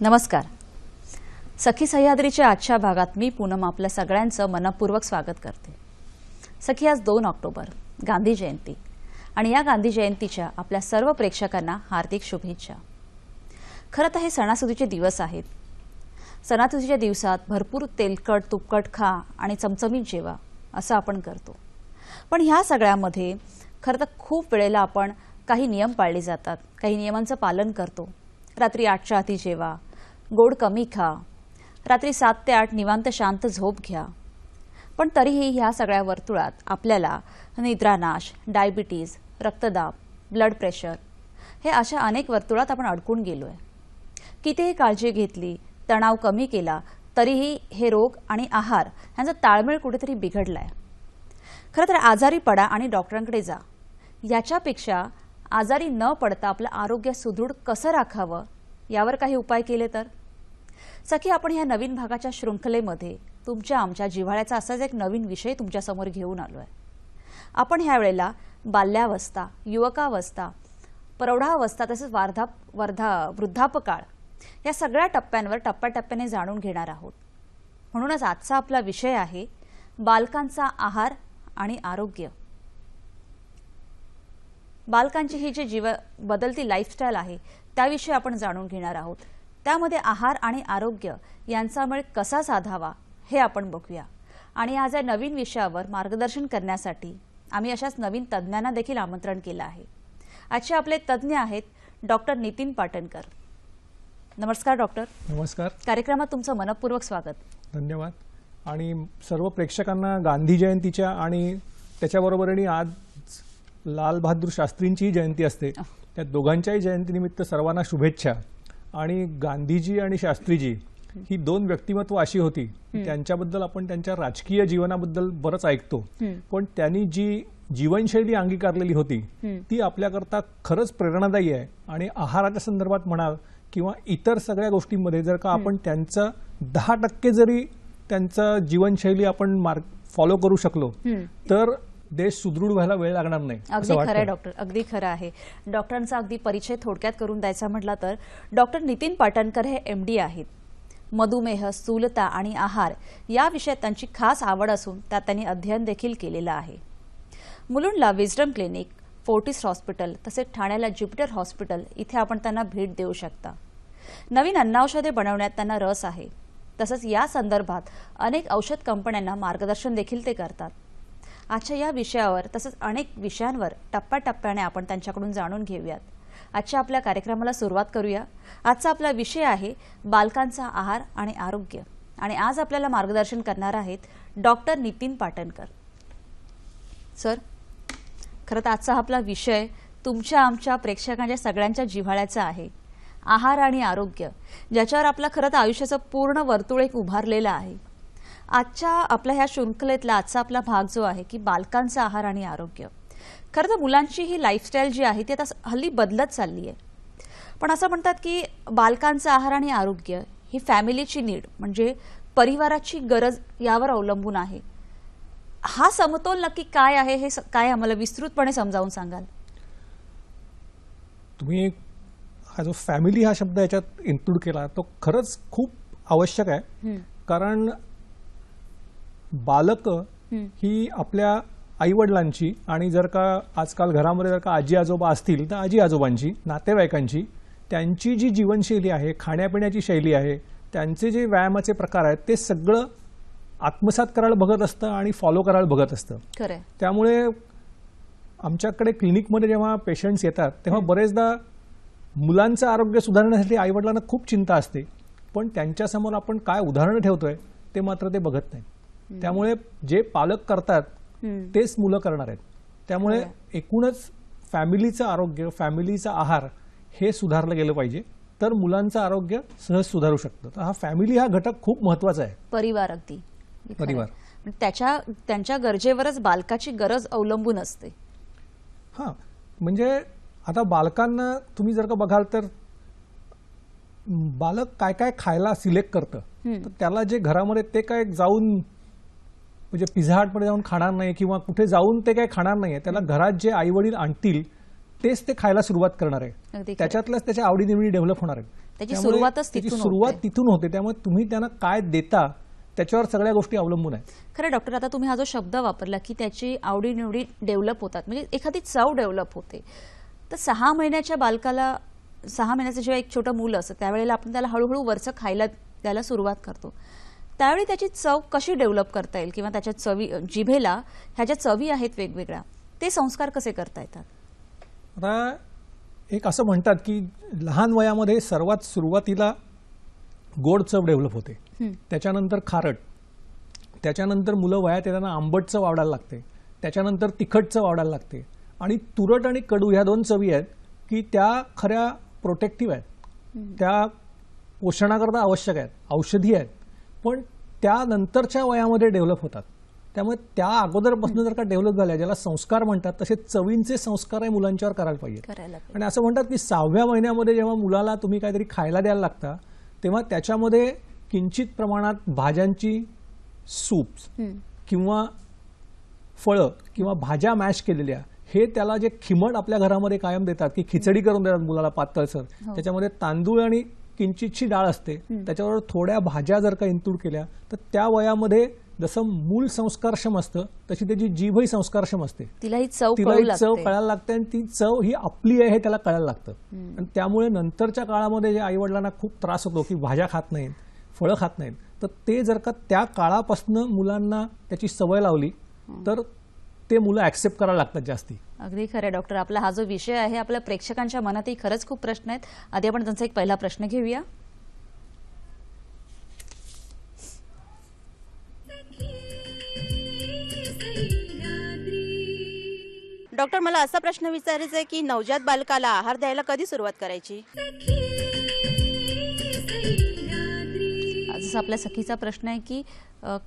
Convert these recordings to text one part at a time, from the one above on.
नमस्कार. सखी सह्याद्रीच्या आजच्या भागात मी पूनम आपल्या सगळ्यांचं मनपूर्वक स्वागत करते. सखी, आज 2 ऑक्टोबर गांधी जयंती आणि या गांधी जयंतीच्या आपल्या सर्व प्रेक्षकांना हार्दिक शुभेच्छा. खरं तर हे सणासुदीचे दिवस आहेत. सणासुदीच्या दिवसात भरपूर तेलकट तुपकट खा आणि चमचमीत जेवा असं आपण करतो. पण ह्या सगळ्यामध्ये खरं तर खूप वेळेला आपण काही नियम पाळले जातात, काही नियमांचं पालन करतो. रात्री 8च्या आधी जेवा, गोड कमी खा, रात्री 7 ते 8 निवांत शांत झोप घ्या. पण तरीही ह्या सगळ्या वर्तुळात आपल्याला निद्रानाश, डायबिटीज, रक्तदाब, ब्लड प्रेशर हे अशा अनेक वर्तुळात आपण अडकून गेलोय. कितीही काळजी घेतली, तणाव कमी केला तरीही हे रोग आणि आहार यांचा ताळमेळ कुठेतरी बिघडलाय. खरं तर आजारी पडा आणि डॉक्टरांकडे जा, याच्यापेक्षा आजारी न पडता आपलं आरोग्य सुदृढ कसं राखावं यावर काही उपाय केले तर. सखी, आपण ह्या नवीन भागाच्या शृंखलेमध्ये तुमच्या आमच्या जिव्हाळ्याचा असाच एक नवीन विषय तुमच्यासमोर घेऊन आलोय. आपण ह्या वेळेला बाल्यावस्था, युवकावस्था, प्रौढावस्था तसेच वृद्धापकाळ या सगळ्या टप्प्यांवर टप्प्याटप्प्याने जाणून घेणार आहोत. म्हणूनच आजचा आपला विषय आहे बालकांचा आहार आणि आरोग्य. बालकांची ही जी बदलती लाईफस्टाईल आहे त्याविषयी आपण जाणून घेणार आहोत. त्यामध्ये आहार आणि आरोग्य यांचा मेळ कसा साधावा हे आपण बघूया. आणि आज या नवीन विषयावर मार्गदर्शन करण्यासाठी आम्ही अशाच नवीन तज्ज्ञांना देखील आमंत्रण केलं आहे. आजचे आपले तज्ज्ञ आहेत डॉक्टर नितीन पाटणकर. नमस्कार डॉक्टर. नमस्कार. कार्यक्रमात तुमचं मनपूर्वक स्वागत. धन्यवाद. आणि सर्व प्रेक्षकांना गांधी जयंतीच्या आणि त्याच्याबरोबरीने आज लाल बहादूर शास्त्रींची जयंती असते, त्या दोघांच्याही जयंतीनिमित्त सर्वांना शुभेच्छा. आणि गांधीजी आणि शास्त्रीजी ही 2 व्यक्तिमत्व अशी होती, त्यांच्याबद्दल आपण त्यांच्या राजकीय जीवनाबद्दल बरंच ऐकतो, पण त्यांनी जी जीवनशैली अंगीकारलेली होती ती आपल्याकरता खरंच प्रेरणादायी आहे. आणि आहाराच्या संदर्भात म्हणाल किंवा इतर सगळ्या गोष्टींमध्ये जर का आपण त्यांचं 10% जरी त्यांचं जीवनशैली आपण फॉलो करू शकलो तर देश सुदृढ व्हायला वेळ लागणार नाही. अगदी खरं आहे डॉक्टर, अगदी खरं आहे. डॉक्टरांचा अगदी परिचय थोडक्यात करून द्यायचा म्हटला तर डॉक्टर नितीन पाटणकर हे MD आहेत. मधुमेह, स्थूलता आणि आहार या विषयात त्यांची खास आवड असून त्यात त्यांनी अध्ययन देखील केलेलं आहे. मुलुंडला विजडम क्लिनिक, फोर्टिस हॉस्पिटल तसेच ठाण्याला ज्युपिटर हॉस्पिटल इथे आपण त्यांना भेट देऊ शकता. नवीन अन्नौषधे बनवण्यात त्यांना रस आहे. तसंच या संदर्भात अनेक औषध कंपन्यांना मार्गदर्शन देखील ते करतात. आजच्या या विषयावर तसंच अनेक विषयांवर टप्प्याटप्प्याने आपण त्यांच्याकडून जाणून घेऊयात. आजच्या आपल्या कार्यक्रमाला सुरुवात करूया. आजचा आपला विषय आहे बालकांचा आहार आणि आरोग्य. आणि आज आपल्याला मार्गदर्शन करणार आहेत डॉक्टर नितीन पाटणकर. सर, खरं तर आजचा आपला विषय तुमच्या आमच्या प्रेक्षकांच्या सगळ्यांच्या जिव्हाळ्याचा आहे, आहार आणि आरोग्य, ज्याच्यावर आपलं खरं तर आयुष्याचं पूर्ण वर्तुळ एक उभारलेलं आहे. आजच्या आपल्या ह्या शृंखलेतला आजचा आपला भाग जो आहे की बालकांचा आहार आणि आरोग्य. खरं तर मुलांची ही लाईफस्टाईल जी आहे ती आता हल्ली बदलत चालली आहे. पण असं म्हणतात की बालकांचा आहार आणि आरोग्य ही फॅमिलीची नीड म्हणजे परिवाराची गरज यावर अवलंबून आहे. हा समतोल नक्की काय आहे हे काय आम्हाला विस्तृतपणे समजावून सांगाल? तुम्ही हा जो फॅमिली हा शब्द याच्यात इन्क्लूड केला तो खरंच खूप आवश्यक आहे. कारण बालक ही आपल्या आईवडिलांची आणि जर का आजकाल घरामध्ये जर का आजी आजोबा असतील तर आजी आजोबांची, नातेवाईकांची, त्यांची जी जीवनशैली आहे, खाण्यापिण्याची शैली आहे, त्यांचे जे व्यायामाचे प्रकार आहेत ते सगळं आत्मसात करायला बघत असतं आणि फॉलो करायला बघत असतं. खरं. त्यामुळे आमच्याकडे क्लिनिकमध्ये जेव्हा पेशंट्स येतात तेव्हा बरेचदा मुलांचं आरोग्य सुधारण्यासाठी आईवडिलांना खूप चिंता असते, पण त्यांच्यासमोर आपण काय उदाहरणं ठेवतोय ते मात्र ते बघत नाही. त्यामुळे जे पालक करतात तेच मुलं करणार आहेत. त्यामुळे एकूणच फॅमिलीचं आरोग्य, फॅमिलीचा आहार हे सुधारलं गेलं पाहिजे तर मुलांचं आरोग्य सहज सुधारू शकतं. तर हा फॅमिली हा घटक खूप महत्वाचा आहे. परिवार, अगदी परिवार. त्यांच्या गरजेवरच बालकाची गरज अवलंबून असते. हां, म्हणजे आता बालकांना तुम्ही जर का बघाल तर बालक काय काय खायला सिलेक्ट करतं, तर त्याला जे घरामध्ये ते काय जाऊन म्हणजे पिझ्झा हटमध्ये जाऊन खाणार नाही किंवा कुठे जाऊन ते काय खाणार नाहीये. त्याला घरात जे आई वडील आणतील तेच ते खायला सुरुवात करणार आहे. अगदी खरं. त्याच्यातल्याच त्याच्या आवडीनिवडी डेव्हलप होणार आहेत. त्याची त्यामुळे सुरुवातच त्याची तिथून सुरुवात होते. तिथून होते. त्यामुळे तुम्ही त्यांना काय देता त्याच्यावर सगळ्या गोष्टी अवलंबून आहेत. खरं डॉक्टर, आता तुम्ही हा जो शब्द वापरला की त्याची आवडीनिवडी डेव्हलप होतात, म्हणजे एखादी चव डेव्हलप होते, तर 6 महिन्याच्या बालकाला, 6 महिन्याचं जेव्हा एक छोटं मूल असतं त्यावेळेला आपण त्याला हळूहळू वरचं खायला द्यायला सुरुवात करतो, त्यावेळी त्याची चव कशी डेव्हलप करता येईल किंवा त्याच्या चवी, जिभेला ह्या ज्या चवी आहेत वेगवेगळ्या, ते संस्कार कसे करता येतात? आता एक असं म्हणतात की लहान वयामध्ये सर्वात सुरुवातीला गोड चव डेव्हलप होते, त्याच्यानंतर खारट, त्याच्यानंतर मुलं वयात येताना आंबट चव आवडायला लागते, त्याच्यानंतर तिखट चव आवडायला लागते, आणि तुरट आणि कडू ह्या 2 चवी आहेत की त्या खऱ्या प्रोटेक्टिव्ह आहेत, त्या पोषणाकरता आवश्यक आहेत, औषधी आहेत, पण त्यानंतरच्या वयामध्ये डेव्हलप होतात. त्यामुळे त्या अगोदरपासून जर का डेव्हलप झाल्या, ज्याला संस्कार म्हणतात, तसे चवींचे संस्कार मुलांच्यावर करायला पाहिजे. आणि असं म्हणतात की 6व्या महिन्यामध्ये जेव्हा मुलाला तुम्ही काहीतरी खायला द्यायला लागता तेव्हा त्याच्यामध्ये किंचित प्रमाणात भाज्यांची सूप्स किंवा फळं किंवा भाज्या मॅश केलेल्या, हे त्याला जे खिमट आपल्या घरामध्ये कायम देतात की खिचडी करून देतात मुलाला पातळसर, त्याच्यामध्ये तांदूळ आणि किंचितची डाळ असते, त्याच्यावर थोड्या भाज्या जर का इन्क्लूड केल्या तर त्या वयामध्ये जसं मूल संस्कारक्षम असतं तशी त्याची जीभही संस्कारक्षम असते. तिलाही चव कळायला लागते आणि ती चव ही आपली आहे हे त्याला कळायला लागतं. आणि त्यामुळे नंतरच्या काळामध्ये जे आईवडिलांना खूप त्रास होतो की भाज्या खात नाहीत, फळं खात नाहीत, तर ते जर का त्या काळापासून मुलांना त्याची सवय लावली तर ते मुलं ऍक्सेप्ट करायला लागतात जास्ती. अगदी खरं डॉक्टर. आपला हा जो विषय आहे, आपल्या प्रेक्षकांच्या मनातही खरंच खूप प्रश्न आहेत. आधी आपण त्यांचा एक पहिला प्रश्न घेऊया. डॉक्टर, मला असा प्रश्न विचारायचा आहे की नवजात बालकाला आहार द्यायला कधी सुरुवात करायची? जसं आपल्या सखीचा प्रश्न आहे की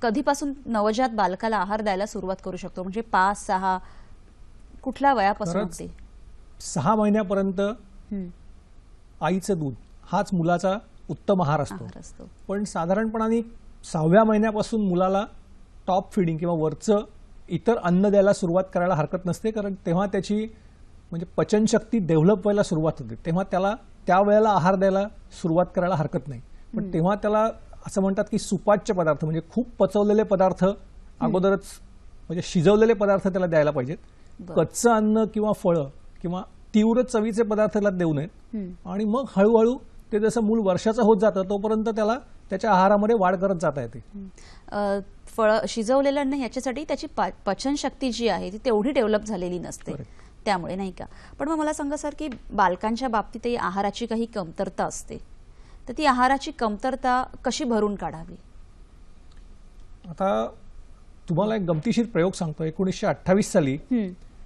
कधीपासून नवजात बालकाला आहार द्यायला सुरुवात करू शकतो, म्हणजे 5-6 कुठल्या वयापासून अगदी? 6 महिन्यापर्यंत आईचं दूध हाच मुलाचा उत्तम आहार असतो. पण साधारणपणाने 6व्या महिन्यापासून मुलाला टॉप फीडिंग किंवा वरचं इतर अन्न द्यायला सुरुवात करायला हरकत नसते, कारण तेव्हा त्याची म्हणजे पचनशक्ती डेव्हलप व्हायला सुरुवात होते. तेव्हा त्याला त्या वेळेला आहार द्यायला सुरुवात करायला हरकत नाही. पण तेव्हा त्याला असं म्हणतात की सुपाच्य पदार्थ, म्हणजे खूप पचवलेले पदार्थ अगोदरच, म्हणजे शिजवलेले पदार्थ त्याला द्यायला पाहिजेत. कच्चं अन्न किंवा फळं किंवा तीव्र चवीचे पदार्थ त्याला देऊ नयेत. आणि मग हळूहळू ते जसं मूल वर्षाचं होत जातं तोपर्यंत त्याला त्याच्या आहारामध्ये वाढ करत जाता येते. फळं शिजवलेलं अन्न याच्यासाठी त्याची पचनशक्ती जी आहे ती तेवढी डेव्हलप झालेली नसते, त्यामुळे नाही का? पण मग मला सांगा सर की बालकांच्या बाबतीतही आहाराची काही कमतरता असते, तर ती आहाराची कमतरता कशी भरून काढावी? आता तुम्हाला एक गमतीशीर प्रयोग सांगतो. 1928 साली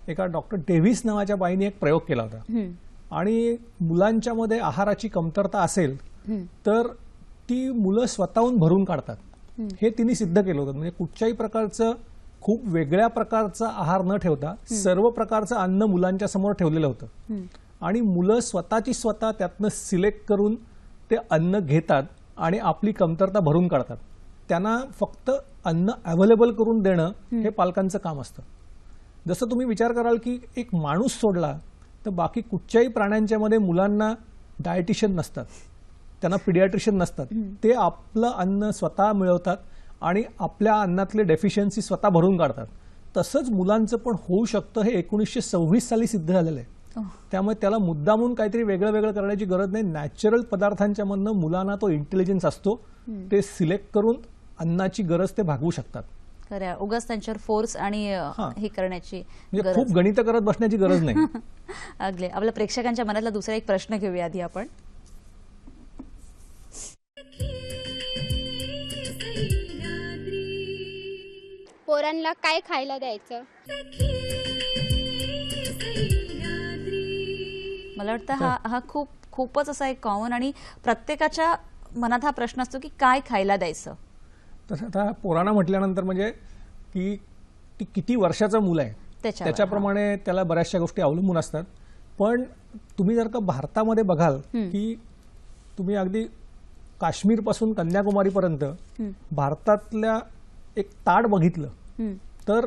एका डॉक्टर डेव्हिस नावाच्या बाईने एक प्रयोग केला होता, आणि मुलांच्या मध्ये आहाराची कमतरता असेल तर ती मुलं स्वतःहून भरून काढतात, हे तिने सिद्ध केलं होतं. म्हणजे कुठच्याही प्रकारचं खूप वेगळ्या प्रकारचा आहार न ठेवता सर्व प्रकारचं अन्न मुलांच्या समोर ठेवलेलं होतं, आणि मुलं स्वतःची स्वतः त्यातनं सिलेक्ट करून ते अन्न घेतात आणि आपली कमतरता भरून काढतात. त्यांना फक्त अन्न अवेलेबल करून देणं हे पालकांचं काम असतं. जसं तुम्ही विचार कराल की एक माणूस सोडला तर बाकी कुठच्याही प्राण्यांच्या मध्ये मुलांना डायटिशियन नसतात, त्यांना पिडियाट्रिशियन नसतात. ते आपलं अन्न स्वतः मिळवतात आणि आपल्या अन्नातले डेफिशियन्सी स्वतः भरून काढतात. तसंच मुलांचं पण होऊ शकतं, हे 1926 साली सिद्ध झालेलं आहे. त्यामुळे त्याला मुद्दामून काहीतरी वेगळं वेगळं करण्याची गरज नाही. नॅचरल पदार्थांच्या मधनं मुलांना तो इंटेलिजन्स असतो, ते सिलेक्ट करून अन्नाची गरज ते भागवू शकतात. खरं, उगाच त्यांच्यावर फोर्स आणि हे करण्याची म्हणजे खूप गणित करत बसण्याची गरज नाही. अगदी. आपल्या प्रेक्षकांच्या मनातला दुसरा एक प्रश्न घेऊया आधी आपण. पोरांना काय खायला द्यायचं? मला वाटतं हा खूपच असा एक कॉमन आणि प्रत्येकाच्या मनात हा प्रश्न असतो की काय खायला द्यायचं. तर आता पोरांना म्हटल्यानंतर म्हणजे की ती किती वर्षाचं मुलं आहे त्याच्याप्रमाणे त्याला बऱ्याचशा गोष्टी अवलंबून असतात. पण तुम्ही जर का भारतामध्ये बघाल की तुम्ही अगदी काश्मीरपासून कन्याकुमारीपर्यंत भारतातल्या एक ताट बघितलं तर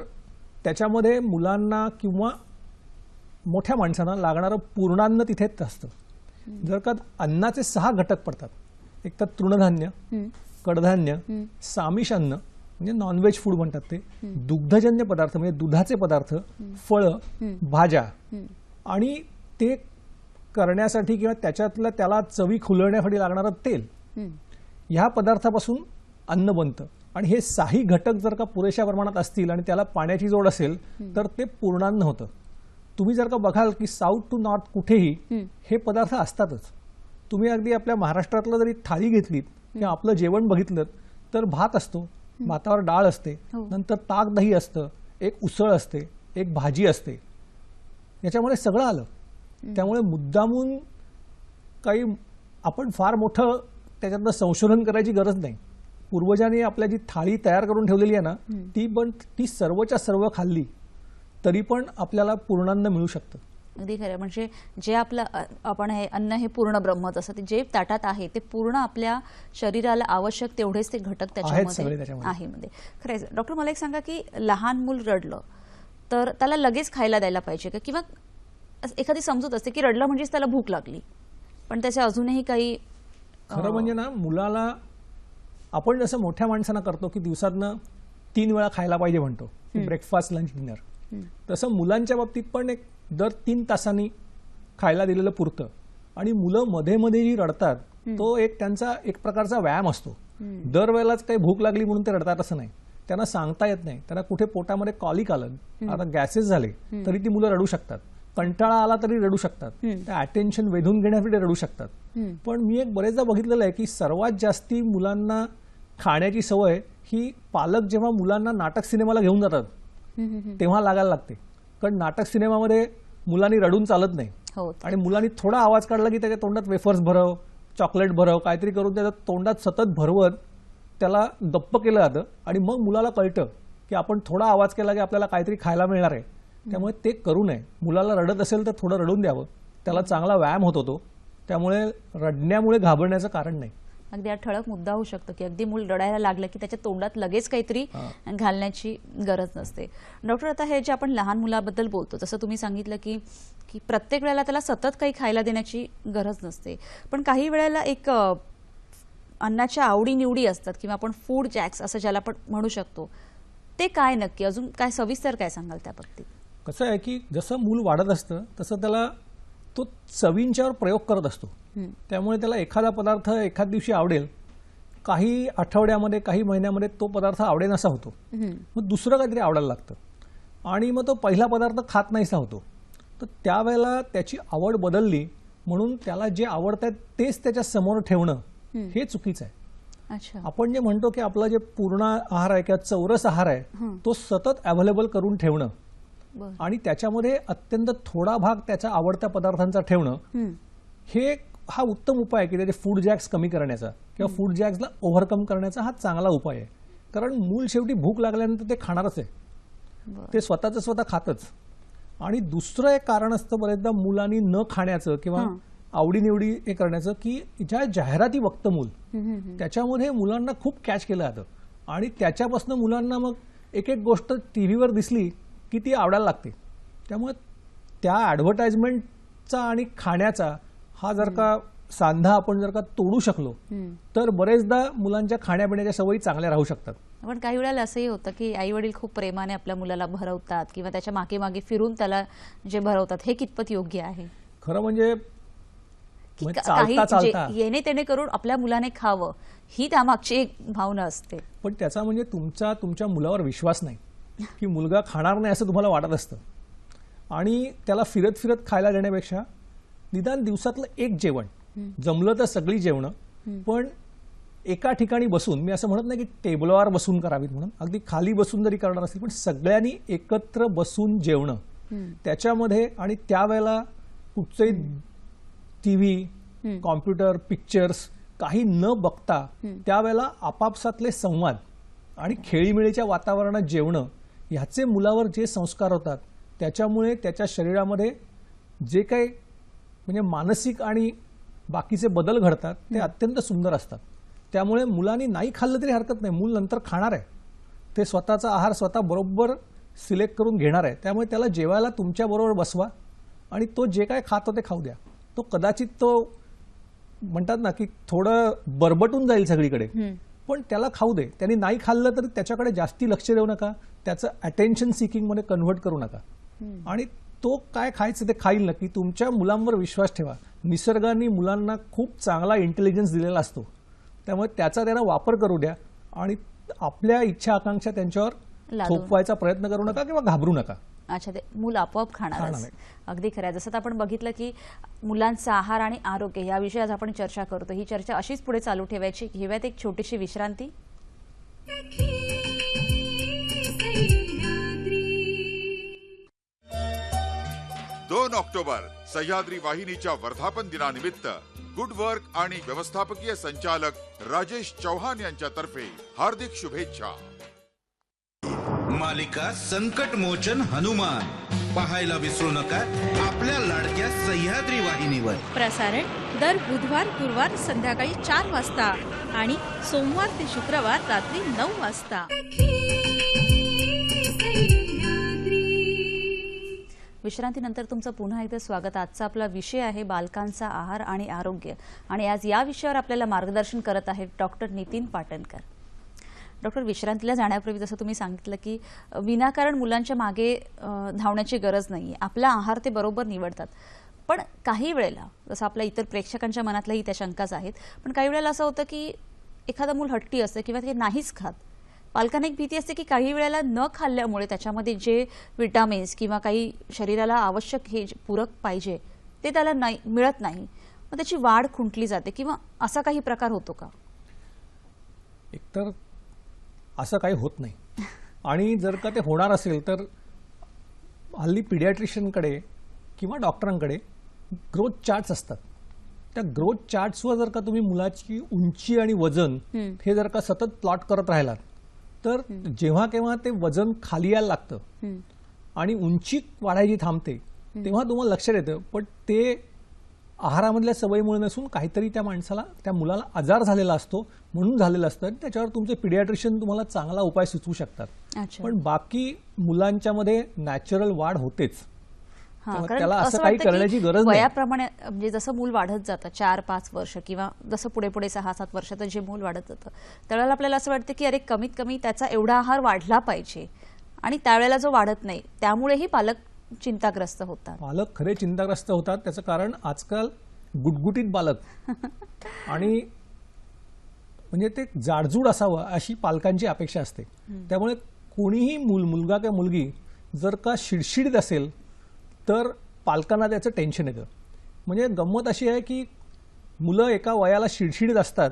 त्याच्यामध्ये मुलांना किंवा मोठ्या माणसांना लागणारं पूर्णान्न तिथेच असतं. जर का अन्नाचे 6 घटक पडतात, एक तर तृणधान्य, कडधान्य, सामिष अन्न म्हणजे नॉनव्हेज फूड म्हणतात ते, दुग्धजन्य पदार्थ म्हणजे दुधाचे पदार्थ, फळं, भाज्या, आणि ते करण्यासाठी किंवा त्याच्यातलं त्याला चवी खुलवण्यासाठी लागणारं तेल, ह्या पदार्थापासून अन्न बनतं. आणि हे 6 घटक जर का पुरेशा प्रमाणात असतील आणि त्याला पाण्याची जोड असेल तर ते पूर्णान्न होतं. तुम्ही जर का बघाल की साऊथ टू नॉर्थ कुठेही हे पदार्थ असतातच. तुम्ही अगदी आपल्या महाराष्ट्रातलं जरी थाळी घेतलीत किंवा आपलं जेवण बघितलं तर भात असतो, भातावर डाळ असते, नंतर ताक दही असतं, एक उसळ असते, एक भाजी असते, याच्यामध्ये सगळं आलं. त्यामुळे मुद्दामून काही आपण फार मोठं त्याच्यातलं संशोधन करायची गरज नाही. पूर्वजांनी आपल्या जी थाळी तयार करून ठेवलेली आहे ना, ती सर्वच्या सर्व खाल्ली तरी पण आपल्याला पूर्णान्न मिळू शकतं. अगदी खरं. म्हणजे जे आपलं आपण हे अन्न हे पूर्ण ब्रह्मच असतं, ते जे ताटात आहे ते पूर्ण आपल्या शरीराला आवश्यक तेवढेच ते घटक सगळे त्याच्यामध्ये त्याच्यामध्ये. आहे. मध्ये खरंच. डॉक्टर, मला एक सांगा की लहान मूल रडलं तर त्याला लगेच खायला द्यायला पाहिजे का, किंवा एखादी समजूत असते की रडलं म्हणजेच त्याला भूक लागली, पण त्याचे अजूनही काही खरं म्हणजे ना, मुलाला आपण जसं मोठ्या माणसांना करतो की दिवसातनं 3 वेळा खायला पाहिजे म्हणतो, ब्रेकफास्ट, लंच, डिनर, तसं मुलांच्या बाबतीत पण एक दर 3 तासांनी खायला दिलेलं पुरतं. आणि मुलं मध्ये मध्ये जी रडतात तो एक त्यांचा एक प्रकारचा व्यायाम असतो. दरवेळेलाच काही भूक लागली म्हणून ते रडतात असं नाही. त्यांना सांगता येत नाही, त्यांना कुठे पोटामध्ये कॉलिक आलं, आता गॅसेस झाले तरी ती मुलं रडू शकतात, कंटाळा आला तरी रडू शकतात, त्या अटेन्शन वेधून घेण्यासाठी रडू शकतात. पण मी एक बरेचदा बघितलेलं आहे की सर्वात जास्ती मुलांना खाण्याची सवय ही पालक जेव्हा मुलांना नाटक सिनेमाला घेऊन जातात तेव्हा लागायला लागते. कारण नाटक सिनेमामध्ये मुलांनी रडून चालत नाही. आणि मुलांनी थोडा आवाज काढला की त्याच्या तोंडात वेफर्स भरव, चॉकलेट भरव, काहीतरी करून त्याच्या तोंडात सतत भरवत त्याला गप्प केलं जातं. आणि मग मुलाला कळतं की आपण थोडा आवाज केला की आपल्याला काहीतरी खायला मिळणार आहे. त्यामुळे ते करू नये. मुलाला रडत असेल तर थोडं रडून द्यावं, त्याला चांगला व्यायाम होत होतो. त्यामुळे रडण्यामुळे घाबरण्याचं कारण नाही. अगदी हा ठळक मुद्दा होऊ शकतो की अगदी मूल रडायला लागलं की त्याच्या तोंडात लगेच काहीतरी घालण्याची गरज नसते. डॉक्टर, आता हे जे आपण लहान मुलाबद्दल बोलतो, जसं तुम्ही सांगितलं की की प्रत्येक वेळेला त्याला सतत काही खायला देण्याची गरज नसते, पण काही वेळेला एक अन्नाच्या आवडीनिवडी असतात किंवा आपण फूड जॅक्स असं ज्याला आपण म्हणू शकतो, ते काय नक्की, अजून काय सविस्तर काय सांगाल त्या बाबतीत? कसं आहे की जसं मूल वाढत असतं तसं त्याला तो चवींच्यावर प्रयोग करत असतो. त्यामुळे त्याला एखादा पदार्थ एखाद दिवशी आवडेल, काही आठवड्यामध्ये काही महिन्यामध्ये तो पदार्थ आवडेल असा होतो, मग दुसरं काहीतरी आवडायला लागतं आणि मग तो पहिला पदार्थ खात नाहीसा होतो. तर त्यावेळेला त्याची आवड बदलली म्हणून त्याला जे आवडतं तेच त्याच्या समोर ठेवणं हे चुकीचं आहे. अच्छा. आपण जे म्हणतो की आपला जे पूर्ण आहार आहे किंवा चौरस आहार आहे तो सतत अवेलेबल करून ठेवणं आणि त्याच्यामध्ये अत्यंत थोडा भाग त्याच्या आवडत्या पदार्थांचा ठेवणं, हे हा उत्तम उपाय आहे की त्याचे फूड जॅक्स कमी करण्याचा किंवा फूड जॅक्सला ओव्हरकम करण्याचा हा चांगला उपाय आहे. कारण मूल शेवटी भूक लागल्यानंतर ते खाणारच आहे, ते स्वतःच स्वतः खातच. आणि दुसरं एक कारण असतं बरेचदा मुलांनी न खाण्याचं किंवा आवडीनिवडी हे करण्याचं की ज्या जाहिराती बघतं मूल त्याच्यामध्ये मुलांना खूप कॅच केलं जातं आणि त्याच्यापासून मुलांना मग एक एक गोष्ट टीव्हीवर दिसली की ती आवडायला लागते. त्यामुळे त्या ॲडव्हर्टाइजमेंटचा आणि खाण्याचा हा जर का सांधा आपण जर का तोडू शकलो तर बरेचदा मुलांच्या खाण्यापिण्याच्या सवयी चांगल्या राहू शकतात. पण काही वेळेला असंही होतं की आई वडील खूप प्रेमाने आपल्या मुलाला भरवतात किंवा त्याच्या मागे मागे फिरून त्याला जे भरवतात, हे कितपत योग्य आहे? खरं म्हणजे काही येणे तेणे करून आपल्या मुलाने खावं ही त्यामागची एक भावना असते. पण त्याचा म्हणजे तुमच्या मुलावर विश्वास नाही की मुलगा खाणार नाही असं तुम्हाला वाटत असतं आणि त्याला फिरत फिरत खायला देण्यापेक्षा निदान दिवसातलं एक जेवण, जमलं तर सगळी जेवणं, पण एका ठिकाणी बसून, मी असं म्हणत नाही की टेबलवर बसून करावीत म्हणून, अगदी खाली बसून जरी करणार असेल पण सगळ्यांनी एकत्र बसून जेवणं, त्याच्यामध्ये आणि त्यावेळेला कुठचंही टीव्ही, कॉम्प्युटर, पिक्चर्स काही न बघता त्यावेळेला आपापसातले संवाद आणि खेळीमेळीच्या वातावरणात जेवणं, ह्याचे मुलावर जे संस्कार होतात त्याच्यामुळे त्याच्या शरीरामध्ये जे काही म्हणजे मानसिक आणि बाकीचे बदल घडतात ते अत्यंत सुंदर असतात. त्यामुळे मुलांनी नाही खाल्लं तरी हरकत नाही, मूल नंतर खाणार आहे, ते स्वतःचा आहार स्वतः बरोबर सिलेक्ट करून घेणार आहे. त्यामुळे त्याला जेवायला तुमच्याबरोबर बसवा आणि तो जे काय खातो ते खाऊ द्या. तो कदाचित तो म्हणतात ना की थोडं बरबटून जाईल सगळीकडे, पण त्याला खाऊ दे. त्यांनी नाही खाल्लं तर त्याच्याकडे जास्ती लक्ष देऊ नका, त्याचं अटेन्शन सिकिंग मध्ये कन्व्हर्ट करू नका. आणि तो काय खायचं ते खाईल नक्की. तुमच्या मुलांवर विश्वास ठेवा. निसर्गाने मुलांना खूप चांगला इंटेलिजन्स दिलेला असतो, त्यामुळे त्याचा त्यांना वापर करू द्या आणि आपल्या इच्छा आकांक्षा त्यांच्यावर लादू थोपवायचा प्रयत्न करू नका किंवा घाबरू नका. अच्छा, ते मूल आपोआप खाणारच. खाणार आहे. अगदी खरं आहे. जसं आता आपण बघितलं की मुलांचा आहार आणि आरोग्य याविषयी आज आपण चर्चा करतो. ही चर्चा अशीच पुढे चालू ठेवायची. घेऊयात एक छोटीशी विश्रांती. 2 ऑक्टोबर सह्याद्री वाहिनीच्या वर्धापन दिनानिमित्त गुड वर्क आणि व्यवस्थापकीय संचालक राजेश चौहान यांच्यातर्फे हार्दिक शुभेच्छा. मालिका संकट मोचन हनुमान पाहायला विसरू नका आपल्या लाडक्या सह्याद्री वाहिनीवर. प्रसारण दर बुधवार गुरुवार संध्याकाळी 4 वाजता आणि सोमवार ते शुक्रवार रात्री 9 वाजता. विश्रांतीनंतर तुमचं पुन्हा एकदा स्वागत. आजचा आपला विषय आहे बालकांचा आहार आणि आरोग्य, आणि आज या विषयावर आपल्याला मार्गदर्शन करत आहेत डॉक्टर नितीन पाटणकर. डॉक्टर, विश्रांतीला जाण्यापूर्वी जसं तुम्ही सांगितलं की विनाकारण मुलांच्या मागे धावण्याची गरज नाही. आपला आहार ते बरोबर निवडतात, पण काही वेळेला जसं आपल्या इतर प्रेक्षकांच्या मनातल्याही त्या शंकाच आहेत, पण काही वेळेला असं होतं की एखादं मूल हट्टी असतं किंवा ते नाहीच खात. पालकांना एक भीती असते की काही वेळेला न खाल्ल्यामुळे त्याच्यामध्ये जे विटामिन्स किंवा काही शरीराला आवश्यक हे पूरक पाहिजे ते त्याला नाही मिळत नाही, मग त्याची वाढ खुंटली जाते, किंवा असा काही प्रकार होतो का? एकतर असं काही होत नाही. आणि जर का ते होणार असेल तर हल्ली पिडियाट्रिशियनकडे किंवा डॉक्टरांकडे ग्रोथ चार्ट्स असतात. त्या ग्रोथ चार्ट्सवर जर का तुम्ही मुलाची उंची आणि वजन हे जर का सतत प्लॉट करत राहिलात तर जेव्हा केव्हा ते वजन खाली यायला लागतं आणि उंची वाढायची थांबते, तेव्हा तुम्हाला लक्षात येतं. पण ते आहारामधल्या सवयीमुळे नसून काहीतरी त्या माणसाला, त्या मुलाला आजार झालेला असतो म्हणून झालेला असतं. त्याच्यावर तुमचे पिडियाट्रिशियन तुम्हाला चांगला उपाय सुचवू शकतात. पण बाकी मुलांच्या मध्ये नॅचरल वाढ होतेच. त्याला असं काही करण्याची गरज नाही. वयाप्रमाणे म्हणजे जसं मूल वाढत जातं 4-5 वर्ष किंवा जसं पुढे पुढे 6-7 वर्षात जे मूल वाढत जातं त्यावेळेला आपल्याला असं वाटतं की अरे कमीत कमी त्याचा एवढा आहार वाढला पाहिजे, आणि त्यावेळेला जो वाढत नाही त्यामुळेही पालक चिंताग्रस्त होतात. पालक खरे चिंताग्रस्त होतात. त्याचं कारण आजकाल गुटगुटीत बालक आणि म्हणजे ते जाडजूड असावं अशी पालकांची अपेक्षा असते. त्यामुळे कोणीही मुलगा किंवा मुलगी जर का शिडशिडीत असेल तर पालकांना त्याचं टेन्शन येतं. म्हणजे गंमत अशी आहे की मुलं एका वयाला शिडशिडीत असतात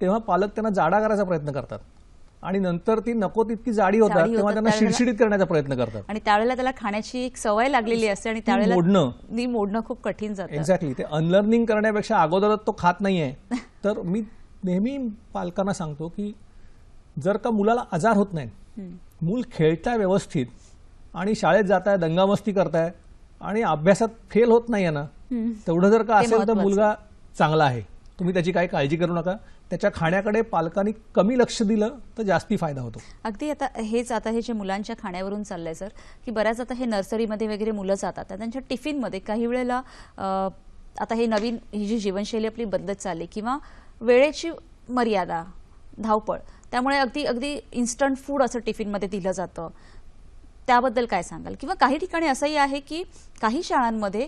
तेव्हा पालक त्यांना जाडा करायचा प्रयत्न करतात, आणि नंतर ती नको तितकी जाडी होतात तेव्हा त्यांना शिडशिडीत करण्याचा प्रयत्न करतात. आणि त्यावेळेला त्याला खाण्याची एक सवय लागलेली असते आणि त्यावेळेला मोडणं खूप कठीण जातं. एक्झॅक्टली. ते अनलर्निंग करण्यापेक्षा अगोदरच तो खात नाहीये. तर मी नेहमी पालकांना सांगतो की जर का मुलाला आजार होत नाही, मूल खेळताय व्यवस्थित आणि शाळेत जाताय, दंगामस्ती करताय आणि अभ्यासात फेल होत नाहीये ना, तेवढं जर का असेल तर मुलगा चांगला आहे. तुम्ही त्याची काही काळजी करू नका. त्याच्या खाण्याकडे पालकांनी कमी लक्ष दिलं तर जास्ती फायदा होतो. अगदी. आता हे जे मुलांच्या खाण्यावरून चाललंय सर, की बऱ्याच आता हे नर्सरीमध्ये वगैरे मुलं जातात, त्यांच्या टिफिनमध्ये काही वेळेला आता हे नवीन ही जी जीवनशैली आपली बदलत चालली किंवा वेळेची मर्यादा, धावपळ, त्यामुळे अगदी इन्स्टंट फूड असं टिफिनमध्ये दिलं जातं, त्याबद्दल काय सांगाल? किंवा काही ठिकाणी असंही आहे की काही शाळांमध्ये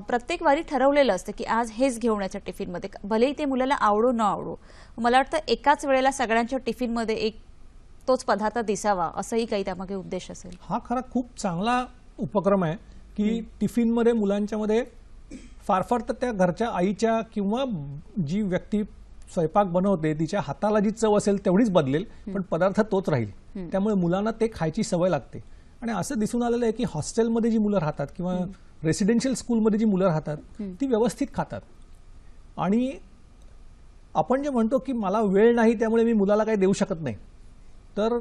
प्रत्येक वारी ठरवलेलं असतं की आज हेच घेऊन यायचं टिफिनमध्ये, भलेही ते मुलाला आवडो न आवडो. मला वाटतं एकाच वेळेला सगळ्यांच्या टिफिनमध्ये एक तोच पदार्थ दिसावा, असंही काही त्यामागे उद्देश असेल. हा खरा खूप चांगला उपक्रम आहे की टिफिनमध्ये मुलांच्यामध्ये फार तर त्या घरच्या आईच्या किंवा जी व्यक्ती स्वयंपाक बनवते तिच्या हाताला जी चव असेल तेवढीच बदलेल, पण पदार्थ तोच राहील. त्यामुळे मुलांना ते खायची सवय लागते. आणि असं दिसून आलेलं आहे की हॉस्टेलमध्ये जी मुलं राहतात किंवा रेसिडेन्शियल स्कूलमध्ये जी मुलं राहतात ती व्यवस्थित खातात. आणि आपण जे म्हणतो की मला वेळ नाही त्यामुळे मी मुलाला काही देऊ शकत नाही, तर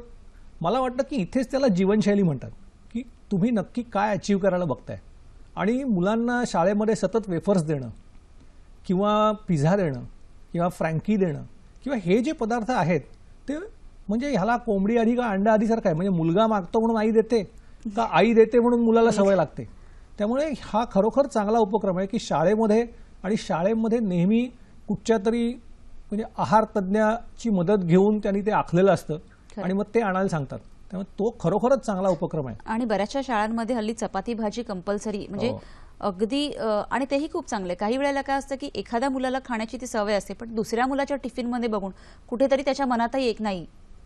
मला वाटतं की इथेच त्याला जीवनशैली म्हणतात. की तुम्ही नक्की काय अचीव्ह करायला बघताय. आणि मुलांना शाळेमध्ये सतत वेफर्स देणं किंवा पिझ्झा देणं किंवा फ्रँकी देणं किंवा हे जे पदार्थ आहेत ते म्हणजे ह्याला कोंबडी आधी का अंडा आधी सारखं आहे. म्हणजे मुलगा मागतो म्हणून आई देते का आई देते म्हणून मुलाला सवय लागते. त्यामुळे हा खरोखर चांगला उपक्रम आहे की शाळेमध्ये नेहमी कुठच्या तरी म्हणजे आहार तज्ज्ञाची मदत घेऊन त्यांनी ते आखलेलं असतं आणि मग ते आणायला सांगतात. त्यामुळे तो खरोखरच चांगला उपक्रम आहे. आणि बऱ्याचशा शाळांमध्ये हल्ली चपाती भाजी कंपल्सरी म्हणजे अगदी आणि तेही खूप चांगले. काही वेळेला काय असतं की एखाद्या मुलाला खाण्याची ती सवय असते पण दुसऱ्या मुलाच्या टिफिनमध्ये बघून कुठेतरी त्याच्या मनातही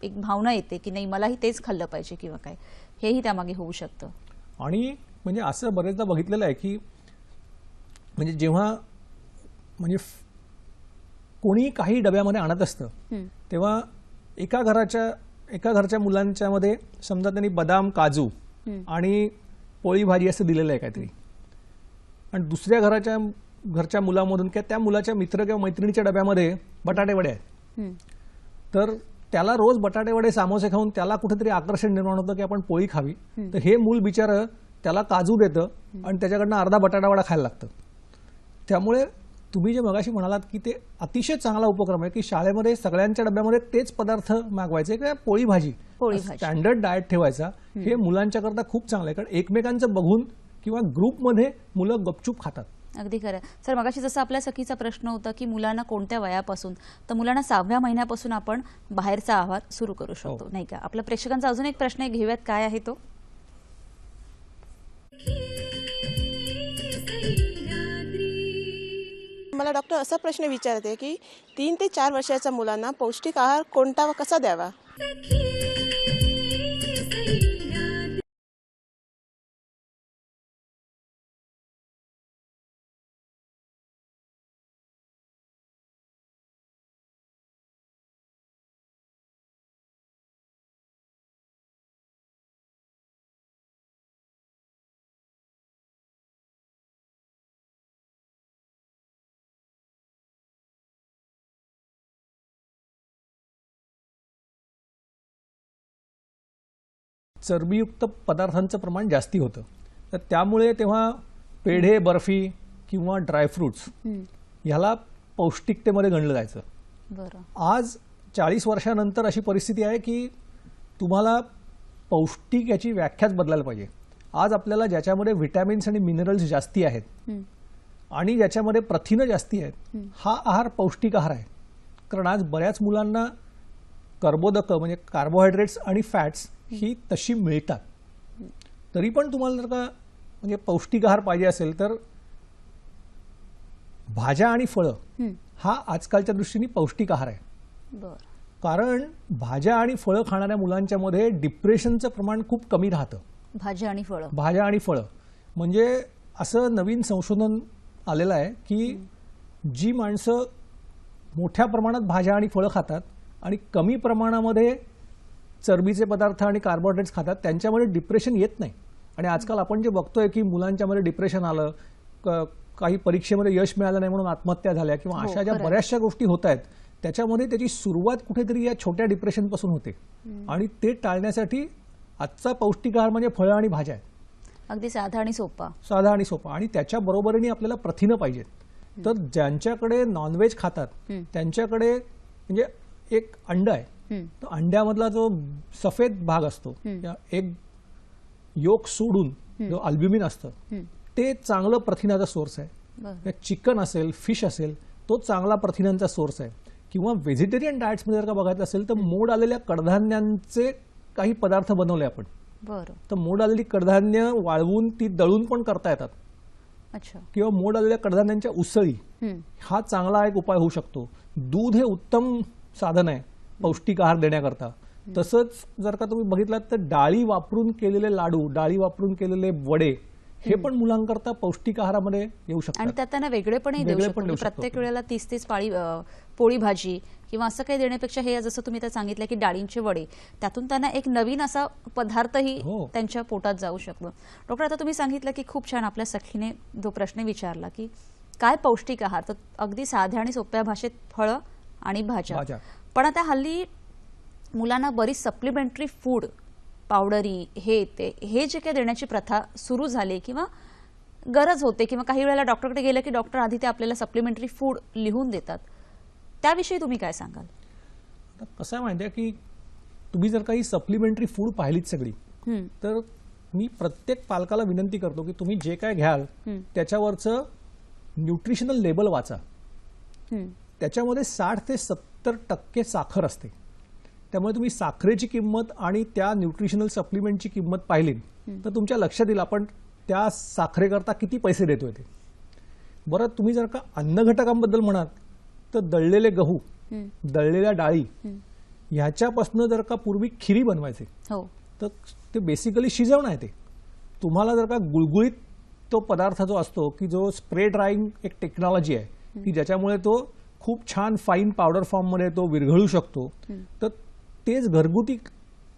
एक भावना येते की नाही मलाही तेच खाल्लं पाहिजे किंवा काय, हेही त्यामागे होऊ शकतं. आणि म्हणजे असं बरेचदा बघितलेलं आहे की म्हणजे जेव्हा म्हणजे कोणी काही डब्यामध्ये आणत असतं तेव्हा एका घरच्या मुलांच्या मध्ये समजा त्यांनी बदाम काजू आणि पोळी भाजी असं दिलेलं आहे काहीतरी, आणि दुसऱ्या घरच्या मुलामधून किंवा त्या मुलाच्या मित्र किंवा मैत्रिणीच्या डब्यामध्ये बटाटे वडे आहेत, तर त्याला रोज बटाटे वडे सामोसे खाऊन त्याला कुठेतरी आकर्षण निर्माण होतं की आपण पोळी खावी. तर हे मूल बिचारं त्याला काजू देतं आणि त्याच्याकडनं अर्धा बटाटा वडा खायला लागतं. त्यामुळे तुम्ही जे मगाशी म्हणालात की ते अतिशय चांगला उपक्रम आहे की शाळेमध्ये सगळ्यांच्या डब्यामध्ये तेच पदार्थ मागवायचे किंवा पोळी भाजी स्टँडर्ड डाएट ठेवायचा. हे मुलांच्याकरता खूप चांगलं आहे, कारण एकमेकांचं बघून किंवा ग्रुपमध्ये मुलं गपचूप खातात. अगदी खरं. सर मगाशी जसं आपल्या सखीचा प्रश्न होता की मुलांना कोणत्या वयापासून, तर मुलांना 6व्या महिन्यापासून आपण बाहेरचा आहार सुरू करू शकतो नाही का. आपल्या प्रेक्षकांचा अजून एक प्रश्न घेऊयात, काय आहे तो? मला डॉक्टर असा प्रश्न विचारते की 3 ते 4 वर्षाच्या मुलांना पौष्टिक आहार कोणता व कसा द्यावा? चरबीयुक्त पदार्थांचं प्रमाण जास्ती होतं, तर त्यामुळे तेव्हा पेढे, बर्फी किंवा ड्रायफ्रुट्स ह्याला पौष्टिकतेमध्ये गणलं जायचं. बरं. आज 40 वर्षानंतर अशी परिस्थिती आहे की तुम्हाला पौष्टिक याची व्याख्याच बदलायला पाहिजे. आज आपल्याला ज्याच्यामध्ये व्हिटॅमिन्स आणि मिनरल्स जास्ती आहेत आणि ज्याच्यामध्ये प्रथिनं जास्ती आहेत, हा आहार पौष्टिक आहार आहे. कारण आज बऱ्याच मुलांना कर्बोदकं म्हणजे कार्बोहायड्रेट्स आणि फॅट्स ही तशी मिळतात. तरी पण तुम्हाला जर का म्हणजे पौष्टिक आहार पाहिजे असेल तर भाज्या आणि फळं हा आजकालच्या दृष्टीने पौष्टिक आहार आहे. बरं. कारण भाज्या आणि फळं खाणाऱ्या मुलांच्या मध्ये डिप्रेशनचं प्रमाण खूप कमी राहतं. भाज्या आणि फळं म्हणजे असं नवीन संशोधन आलेलं आहे की जी माणसं मोठ्या प्रमाणात भाज्या आणि फळं खातात आणि कमी प्रमाणामध्ये चरबीचे पदार्थ आणि कार्बोहायड्रेट्स खातात त्यांच्यामध्ये डिप्रेशन येत नाही. आणि आजकाल आपण जे बघतोय की मुलांच्यामध्ये डिप्रेशन आलं, काही परीक्षेमध्ये यश मिळालं नाही म्हणून आत्महत्या झाल्या किंवा अशा ज्या बऱ्याचशा गोष्टी होत आहेत, त्याच्यामध्ये त्याची सुरुवात कुठेतरी या छोट्या डिप्रेशनपासून होते. आणि ते टाळण्यासाठी आजचा पौष्टिक आहार म्हणजे फळं आणि भाज्या आहेत. अगदी साधा आणि सोपा. आणि त्याच्या बरोबरीने आपल्याला प्रथिनं पाहिजेत. तर ज्यांच्याकडे नॉनव्हेज खातात त्यांच्याकडे म्हणजे एक अंड आहे, तर अंड्यामधला जो सफेद भाग असतो, एक योक सोडून जो अल्ब्युमिन असतं ते चांगलं प्रथिनाचा सोर्स आहे. चिकन असेल, फिश असेल, तो चांगला प्रथिनांचा सोर्स आहे. किंवा व्हेजिटेरियन डाएट्समध्ये जर का बघायचं असेल तर मोड आलेल्या कडधान्यांचे काही पदार्थ बनवले आपण. बरं. तर मोड आलेली कडधान्य वाळवून ती दळून पण करता येतात. अच्छा. किंवा मोड आलेल्या कडधान्यांच्या उसळी, हा चांगला एक उपाय होऊ शकतो. दूध हे उत्तम साधन आहे पौष्टिक आहार देण्याकरता. तसंच जर का तुम्ही बघितलात तर डाळी वापरून केलेले लाडू, डाळी वापरून केलेले वडे हे पण मुलांकरता पौष्टिक आहारामध्ये येऊ शकतात. आणि त्यात त्यांना वेगळेपणही देऊ शकतो. प्रत्येक वेळेला 30 पोळी भाजी किंवा असं काही देण्यापेक्षा हे जसं तुम्ही आता सांगितलं की डाळींचे वडे, त्यातून त्यांना एक नवीन असा पदार्थही त्यांच्या पोटात जाऊ शकतो. डॉक्टर, आता तुम्ही सांगितलं की खूप छान आपल्या सखीने जो प्रश्न विचारला की काय पौष्टिक आहार, तर अगदी साध्या आणि सोप्या भाषेत फळं आणि भाज्या. पण आता हल्ली मुलांना बरीच सप्लिमेंटरी फूड, पावडरी, हे जे काही देण्याची प्रथा सुरू झाली किंवा गरज होते, किंवा काही वेळेला डॉक्टरकडे गेलं की डॉक्टर आधी ते आपल्याला सप्लिमेंटरी फूड लिहून देतात, त्याविषयी तुम्ही काय सांगाल? कसं आहे माहिती आहे की तुम्ही जर काही सप्लिमेंटरी फूड पाहिलीत सगळी, तर मी प्रत्येक पालकाला विनंती करतो की तुम्ही जे काय घ्याल त्याच्यावरचं न्यूट्रिशनल लेबल वाचा. त्याच्यामध्ये 60 ते 70% साखर असते. त्यामुळे तुम्ही साखरेची किंमत आणि त्या न्यूट्रिशनल सप्लिमेंटची किंमत पाहिली तर तुमच्या लक्षात येईल आपण त्या साखरेकरता किती पैसे देतोय ते. बरं, तुम्ही जर का अन्न घटकांबद्दल म्हणाल तर दळलेले गहू, दळलेल्या डाळी ह्याच्यापासून जर का पूर्वी खिरी बनवायचे हो. तर ते बेसिकली शिजवणं आहे. ते तुम्हाला जर का गुळगुळीत तो पदार्थ जो असतो की जो स्प्रे ड्राईंग एक टेक्नॉलॉजी आहे की ज्याच्यामुळे तो खूप छान फाईन पावडर फॉर्ममध्ये तो विरघळू शकतो, तर तेच घरगुती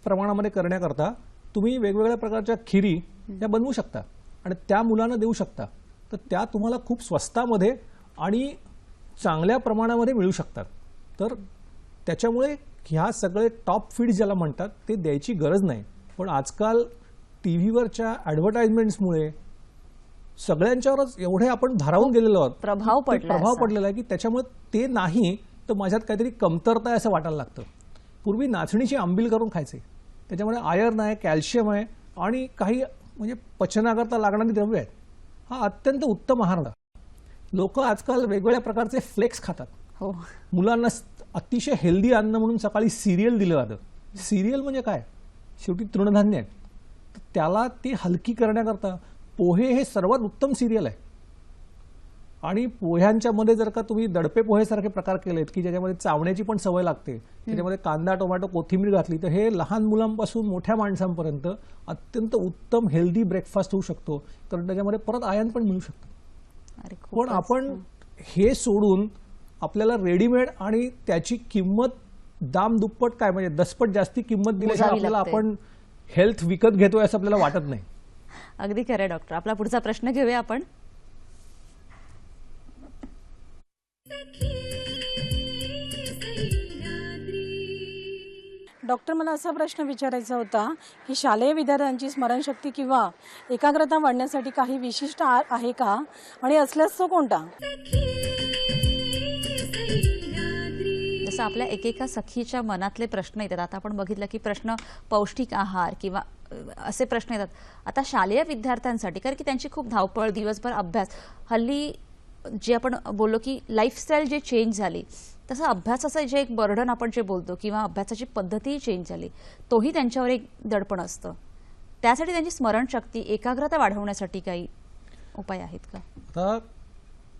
प्रमाणामध्ये करण्याकरता तुम्ही वेगवेगळ्या प्रकारच्या खिरी या बनवू शकता आणि त्या मुलांना देऊ शकता. तर त्या तुम्हाला खूप स्वस्तामध्ये आणि चांगल्या प्रमाणामध्ये मिळू शकतात. तर त्याच्यामुळे ह्या सगळे टॉप फीड्स ज्याला म्हणतात ते द्यायची गरज नाही. पण आजकाल टीव्हीवरच्या ॲडव्हर्टाइजमेंट्समुळे सगळ्यांच्यावरच एवढे आपण भारावून गेलेलो आहोत, प्रभाव ते पडलाय प्रभाव असा. पडलेला आहे की त्याच्यामुळे ते नाही तर माझ्यात काहीतरी कमतरता आहे असं वाटायला लागतं. पूर्वी नाचणीची आंबील करून खायचे, त्याच्यामुळे आयर्न आहे, कॅल्शियम आहे आणि काही म्हणजे पचनाकरता लागणारी द्रव्य आहेत. हा अत्यंत उत्तम आहार होता. लोक आजकाल वेगवेगळ्या प्रकारचे फ्लेक्स खातात. हो. मुलांना अतिशय हेल्दी अन्न म्हणून सकाळी सिरियल दिलं जातं. सिरियल म्हणजे काय, शेवटी तृणधान्य आहेत. तर त्याला ती हलकी करण्याकरता पोहे हे सर्वात उत्तम सिरियल आहे. आणि पोह्यांच्या मध्ये जर का तुम्ही दडपे पोहेसारखे प्रकार केलेत की ज्याच्यामध्ये चावण्याची पण सवय लागते, त्याच्यामध्ये कांदा, टोमॅटो, कोथिंबीर घातली तर हे लहान मुलांपासून मोठ्या माणसांपर्यंत अत्यंत उत्तम हेल्दी ब्रेकफास्ट होऊ शकतो. कारण त्याच्यामध्ये परत आयर्न पण मिळू शकतं. अरे पण खूपच. आपण हे सोडून आपल्याला रेडीमेड आणि त्याची किंमत दाम दुप्पट काय म्हणजे दसपट जास्ती किंमत दिल्याशिवाय मोजावी आपल्याला लागते. आपण हेल्थ विकत घेतोय असं आपल्याला वाटत नाही. अगदी खरं आहे डॉक्टर. आपला पुढचा प्रश्न घेऊया आपण. डॉक्टर, मला असा प्रश्न विचारायचा होता की शालेय विद्यार्थ्यांची स्मरणशक्ती किंवा एकाग्रता वाढण्यासाठी काही विशिष्ट आहार आहे का, आणि असल्यास तो कोणता? जसं आपल्या एकेका सखीच्या मनातले प्रश्न येतात. आता आपण बघितलं की प्रश्न पौष्टिक आहार किंवा असे प्रश्न येतात. आता शालेय विद्यार्थ्यांसाठी, कारण की त्यांची खूप धावपळ, दिवसभर अभ्यास, हल्ली जे आपण बोललो की लाईफस्टाईल जे चेंज झाली तसं अभ्यासाचं जे एक बर्डन आपण जे बोलतो किंवा अभ्यासाची पद्धतीही चेंज झाली, तोही त्यांच्यावर एक दडपण असतं. त्यासाठी त्यांची स्मरणशक्ती, एकाग्रता वाढवण्यासाठी काही उपाय आहेत का? आता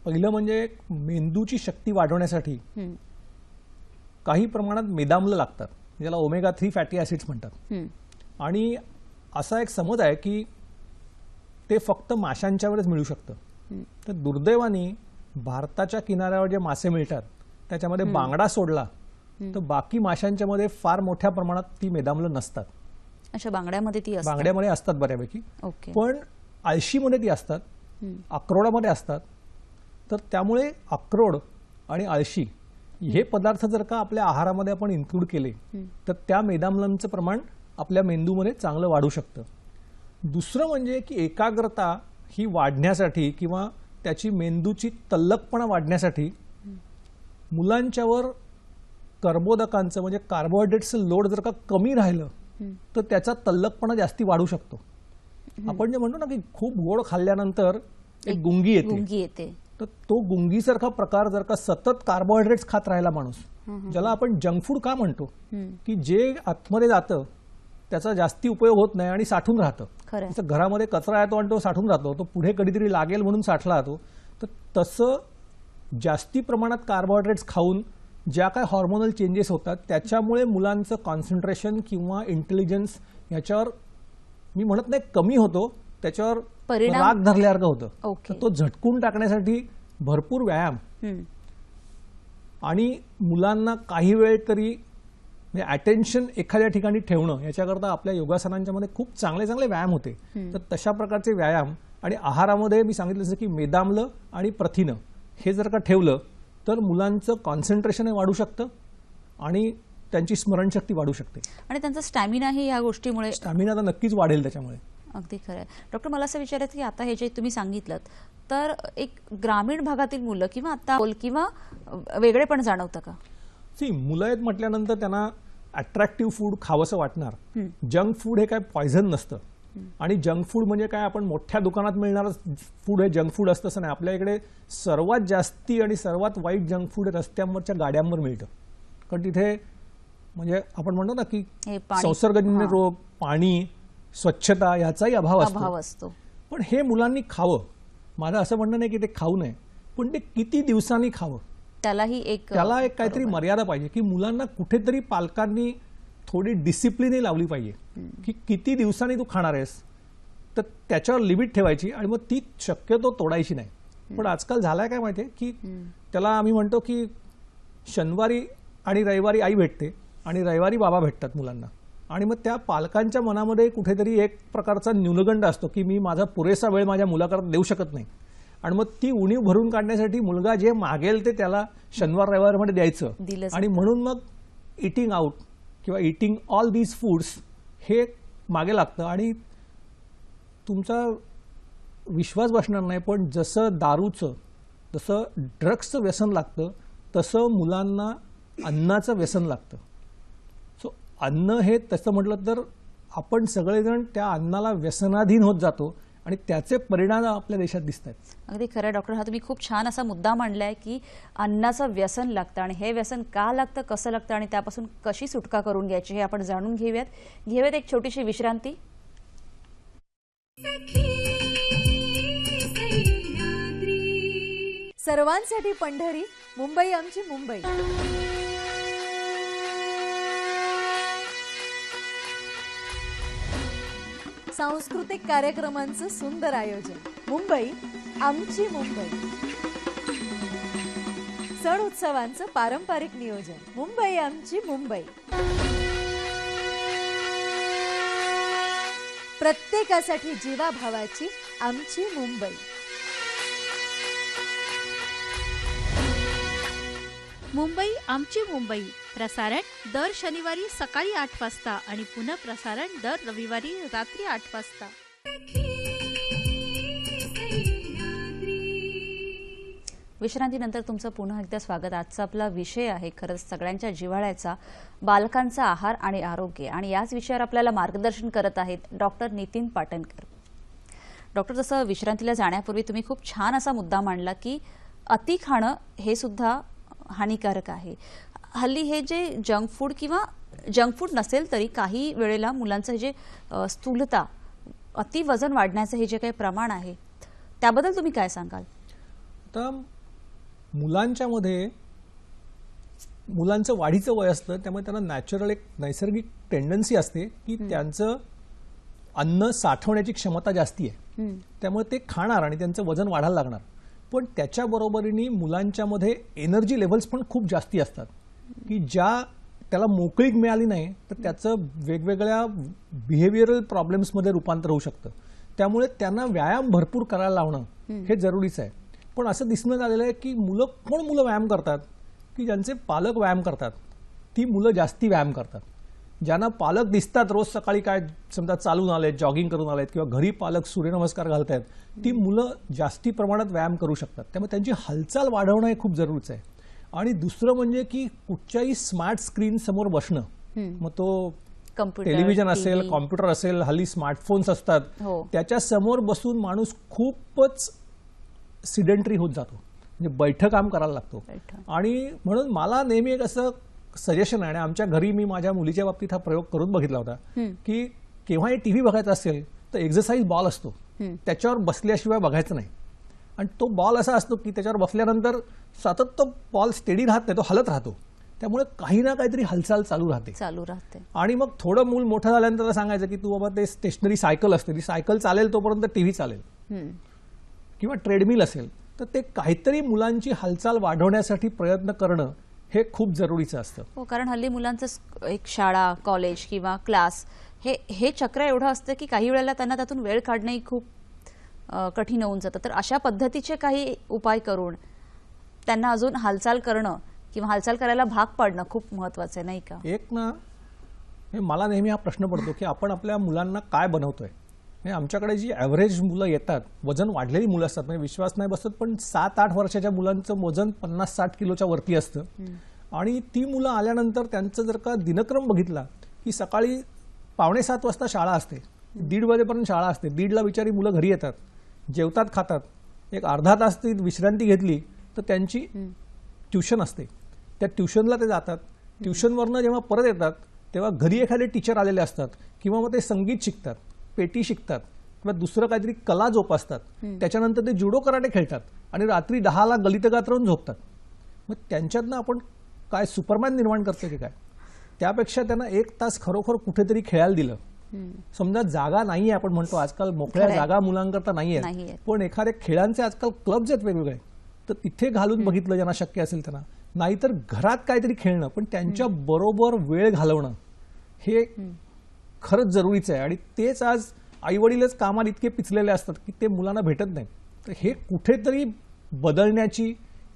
पहिलं म्हणजे मेंदूची शक्ती वाढवण्यासाठी काही प्रमाणात मेदाम्ल लागतात, ज्याला ओमेगा 3 फॅटी ऍसिड्स म्हणतात. आणि असा एक समज आहे की ते फक्त माशांच्यावरच मिळू शकतं. तर दुर्दैवाने भारताच्या किनाऱ्यावर जे मासे मिळतात त्याच्यामध्ये बांगडा सोडला तर बाकी माशांच्या मध्ये फार मोठ्या प्रमाणात ती मेदाम्ल नसतात. अशा बांगड्यामध्ये ती असतात. बांगड्यामध्ये असतात बऱ्यापैकी, ओके. पण आळशीमध्ये ती असतात, अक्रोडामध्ये असतात. तर त्यामुळे अक्रोड आणि आळशी हे पदार्थ जर का आपल्या आहारामध्ये आपण इन्क्लूड केले तर त्या मेदाम्लांचं प्रमाण आपल्या मेंदूमध्ये चांगलं वाढू शकतं. दुसरं म्हणजे की एकाग्रता ही वाढण्यासाठी किंवा त्याची मेंदूची तल्लखपणा वाढण्यासाठी मुलांच्यावर कर्बोदकांचं म्हणजे कार्बोहायड्रेट्सचं लोड जर का कमी राहिलं तर त्याचा तल्लखपणा जास्ती वाढू शकतो. आपण जे म्हणतो ना की खूप गोड खाल्ल्यानंतर एक गुंगी येते, तर तो गुंगीसारखा प्रकार जर का सतत कार्बोहायड्रेट्स खात राहिला माणूस, ज्याला आपण जंक फूड का म्हणतो, की जे आतमध्ये जातं त्याचा जास्ती उपयोग होत नाही आणि साठून राहतं. जसं घरामध्ये कचरा येतो आणि तो साठून राहतो, तो पुढे कधीतरी लागेल म्हणून साठला जातो. तर तसं जास्ती प्रमाणात कार्बोहायड्रेट्स खाऊन ज्या काय हॉर्मोनल चेंजेस होतात त्याच्यामुळे मुलांचं कॉन्सन्ट्रेशन किंवा इंटेलिजन्स याच्यावर मी म्हणत नाही कमी होतो, त्याच्यावर राग धरल्यासारखं होतं. तर तो झटकून टाकण्यासाठी भरपूर व्यायाम आणि मुलांना काही वेळ तरी म्हणजे अटेन्शन एखाद्या ठिकाणी ठेवणं याच्याकरता आपल्या योगासनांच्या मध्ये खूप चांगले चांगले व्यायाम होते. तर तशा प्रकारचे व्यायाम आणि आहारामध्ये मी सांगितलं जसं की मेदाम्ल आणि प्रथिनं हे जर का ठेवलं तर मुलांचं कॉन्सन्ट्रेशन वाढू शकतं आणि त्यांची स्मरणशक्ती वाढू शकते आणि त्यांचा स्टॅमिनाही या गोष्टीमुळे स्टॅमिना तर नक्कीच वाढेल त्याच्यामुळे. अगदी खरं आहे. डॉक्टर, मला असं विचारायचं की आता हे जे तुम्ही सांगितलं तर एक ग्रामीण भागातील मुलं किंवा आता किंवा वेगळे पण जाणवतं का? मुलं आहेत म्हटल्यानंतर त्यांना अट्रॅक्टिव्ह फूड खावंसं वाटणार. जंक फूड हे काय पॉयझन नसतं, आणि जंक फूड म्हणजे काय, आपण मोठ्या दुकानात मिळणारं फूड हे जंक फूड असतं असं नाही. आपल्या इकडे सर्वात जास्ती आणि सर्वात वाईट जंक फूड रस्त्यांवरच्या गाड्यांवर मिळतं. कारण तिथे म्हणजे आपण म्हणतो ना की हे पाणी- संसर्गजन्य रोग, पाणी, स्वच्छता याचाही अभाव असतो. पण हे मुलांनी खावं. माझं असं म्हणणं नाही की ते खाऊ नये, पण ते किती दिवसांनी खावं त्याला एक काहीतरी मर्यादा पाहिजे. की मुलांना कुठेतरी पालकांनी थोडी डिसिप्लिनही लावली पाहिजे की किती दिवसांनी तू खाणार आहेस, तर त्याच्यावर लिमिट ठेवायची आणि मग ती शक्यतो तोडायची नाही. पण आजकाल झालाय काय माहितीये की त्याला आम्ही म्हणतो की शनिवारी आणि रविवारी आई भेटते आणि रविवारी बाबा भेटतात मुलांना, आणि मग त्या पालकांच्या मनामध्ये कुठेतरी एक प्रकारचा न्यूनगंड असतो की मी माझा पुरेसा वेळ माझ्या मुलाकरता देऊ शकत नाही, आणि मग ती उणीव भरून काढण्यासाठी मुलगा जे मागेल ते त्याला शनिवार रविवारमध्ये द्यायचं. आणि म्हणून मग इटिंग आउट किंवा इटिंग ऑल दीज फूड्स हे मागे लागतं. आणि तुमचा विश्वास बसणार नाही, पण जसं दारूचं, जसं ड्रग्सचं व्यसन लागतं, तसं मुलांना अन्नाचं व्यसन लागतं. सो अन्न हे तसं म्हटलं तर आपण सगळेजण त्या अन्नाला व्यसनाधीन होत जातो आणि त्याचे परिणाम आपल्या देशात दिसत आहेत. अगदी खरं डॉक्टर, हा तुम्ही खूप छान असा मुद्दा मांडलाय की अन्नाचं व्यसन लागतं आणि हे व्यसन का लागतं, कसं लागतं आणि त्यापासून कशी सुटका करून घ्यायची हे आपण जाणून घेऊयात एक छोटीशी विश्रांती. सर्वांसाठी पंढरी, मुंबई आमची मुंबई. सांस्कृतिक कार्यक्रमांचं सुंदर आयोजन, मुंबई आमची मुंबई. सण उत्सवांचं पारंपरिक नियोजन, मुंबई आमची मुंबई. प्रत्येकासाठी जीवाभावाची आमची मुंबई. मुंबई आमची मुंबई प्रसारण दर शनिवारी सकाळी 8 वाजता आणि पुन्हा प्रसारण दर रविवारी रात्री 8 वाजता. विश्रांतीनंतर तुमचं पुन्हा एकदा स्वागत. आजचा आपला विषय आहे खरंच सगळ्यांच्या जिव्हाळ्याचा, बालकांचा आहार आणि आरोग्य, आणि याच विषयावर आपल्याला मार्गदर्शन करत आहेत डॉक्टर नितीन पाटणकर. डॉक्टर, जसं विश्रांतीला जाण्यापूर्वी तुम्ही खूप छान असा मुद्दा मांडला की अति खाणं हे सुद्धा हानिकारक आहे. हल्ली हे जे जंक फूड किंवा जंक फूड नसेल तरी काही वेळेला मुलांचं हे जे स्थूलता, अति वजन वाढण्याचं हे जे काही प्रमाण आहे त्याबद्दल तुम्ही काय सांगाल? आता मुलांचं वाढीचं वय असतं, त्यामुळे त्यांना नॅचरल एक नैसर्गिक टेंडन्सी असते की त्यांचं अन्न साठवण्याची क्षमता जास्ती आहे, त्यामुळे ते खाणार आणि त्यांचं वजन वाढायला लागणार. पण त्याच्या बरोबरीने मुलांच्यामध्ये एनर्जी लेव्हल्स पण खूप जास्ती असतात की ज्या त्याला मोकळीक मिळाली नाही तर त्याचं वेगवेगळ्या बिहेवियरल प्रॉब्लेम्समध्ये रूपांतर होऊ शकतं. त्यामुळे त्यांना व्यायाम भरपूर करायला लावणं हे जरुरीचं आहे. पण असं दिसण्यात आलेलं आहे की मुलं व्यायाम करतात की ज्यांचे पालक व्यायाम करतात ती मुलं जास्ती व्यायाम करतात. ज्यांना पालक दिसतात रोज सकाळी काय समजा चालून आलेत, जॉगिंग करून आलेत किंवा घरी पालक सूर्यनमस्कार घालतायत, ती मुलं जास्ती प्रमाणात व्यायाम करू शकतात. त्यामुळे त्यांची हालचाल वाढवणं हे खूप जरुरीचं आहे. आणि दुसरं म्हणजे की कुठच्याही स्मार्ट स्क्रीन समोर बसणं, मग तो टेलिव्हिजन असेल, कॉम्प्युटर असेल, हल्ली स्मार्टफोन्स असतात, त्याच्या समोर बसून माणूस खूपच सिडेंटरी होत जातो, म्हणजे बैठं काम करायला लागतो. आणि म्हणून मला नेहमी एक असं सजेशन आहे, आणि आमच्या घरी मी माझ्या मुलीच्या बाबतीत हा प्रयोग करून बघितला होता की केव्हाही टीव्ही बघायचा असेल तर एक्झरसाइज बॉल असतो, त्याच्यावर बसल्याशिवाय बघायचं नाही. आणि तो बॉल असा असतो की त्याच्यावर बसल्यानंतर सतत तो बॉल स्टेडी राहत नाही, तो हलत राहतो. त्यामुळे काही ना काहीतरी हालचाल चालू राहते. आणि मग थोडं मूल मोठं झाल्यानंतर त्याला सांगायचं की तू बाबा ते स्टेशनरी सायकल असते, ती सायकल चालेल तोपर्यंत टीव्ही चालेल, किंवा ट्रेडमिल असेल, तर ते काहीतरी मुलांची हालचाल वाढवण्यासाठी प्रयत्न करणं हे खूप जरुरीचं असतं. हो, कारण हल्ली मुलांचं एक शाळा, कॉलेज किंवा क्लास हे चक्र एवढं असतं की काही वेळेला त्यांना त्यातून वेळ काढणंही खूप कठीण होऊन जातं. तर अशा पद्धतीचे काही उपाय करून त्यांना अजून हालचाल करणं किंवा हालचाल करायला भाग पाडणं खूप महत्वाचं आहे, नाही का? एक ना, मला नेहमी हा प्रश्न पडतो की आपण आपल्या मुलांना काय बनवतोय. आमच्याकडे जी ॲव्हरेज मुलं येतात, वजन वाढलेली मुलं असतात, म्हणजे विश्वास नाही बसत, पण 7-8 वर्षाच्या मुलांचं वजन 50-60 किलोच्या वरती असतं. आणि ती मुलं आल्यानंतर त्यांचं जर का दिनक्रम बघितला की सकाळी 6:45 वाजता शाळा असते 1:30 वाजेपर्यंत शाळा असते. 1:30ला बिचारी मुलं घरी येतात, जेवतात, खातात. एक अर्धा तास ती विश्रांती घेतली तर त्यांची ट्युशन असते. त्या ट्युशनला ते जातात. ट्युशनवरनं जेव्हा परत येतात तेव्हा घरी एखादे टीचर आलेले असतात किंवा मग ते संगीत शिकतात, पेटी शिकतात किंवा दुसरं काहीतरी कला जोपासतात. त्याच्यानंतर ते जुडो कराटे खेळतात आणि रात्री 10ला गलितगात राहून झोपतात. मग त्यांच्यातनं आपण काय सुपरमॅन निर्माण करतो की काय? त्यापेक्षा त्यांना 1 तास खरोखर कुठेतरी खेळायला दिलं. समजा जागा नाहीये, आपण म्हणतो आजकाल मोकळ्या जागा मुलांकरता नाहीये, पण एखाद्या खेळांचे आजकाल क्लब्स आहेत वेगवेगळे, तर तिथे घालून बघितलं ज्यांना शक्य असेल त्यांना. नाहीतर घरात काहीतरी खेळणं, पण त्यांच्या बरोबर वेळ घालवणं हे खरंच जरुरीचं आहे. आणि तेच आज आईवडीलच कामाला इतके पिचलेले असतात की ते मुलांना भेटत नाही. तर हे कुठेतरी बदलण्याची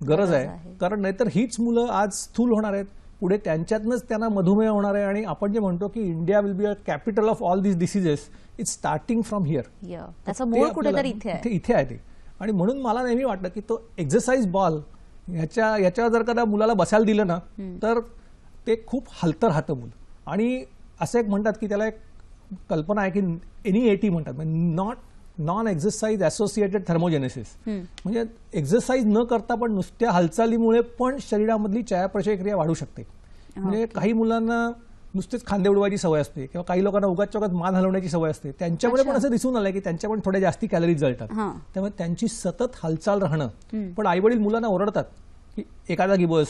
गरज आहे. कारण नाहीतर हीच मुलं आज स्थूल होणार आहेत, पुढे त्यांच्यातनंच त्यांना मधुमेह होणार आहे. आणि आपण जे म्हणतो की India will be a capital of all this diseases, it's starting from here. त्याचं मूळ कुठेतरी इथे आहे ते. आणि म्हणून मला नेहमी वाटतं की तो एक्झरसाइज बॉल याच्यावर जर का त्या मुलाला बसायला दिलं ना तर ते खूप हलतं राहतं मूल. आणि असं एक म्हणतात की त्याला एक कल्पना आहे की NEAT म्हणतात, नॉन एक्झरसाइज असोसिएटेड थर्मोजेनेसिस. म्हणजे एक्झरसाइज न करता पण नुसत्या हालचालीमुळे पण शरीरामधली चयापचय क्रिया वाढू शकते. म्हणजे काही मुलांना नुसतेच खांदे उडवायची सवय असते किंवा काही लोकांना उगाच चौकात मान हलवण्याची सवय असते. त्यांच्यामध्ये पण असं दिसून आलंय की त्यांच्या पण थोड्या जास्ती कॅलरीज जळतात. त्यामुळे त्यांची सतत हालचाल राहणं. पण आईवडील मुलांना ओरडतात की एका जागी बस,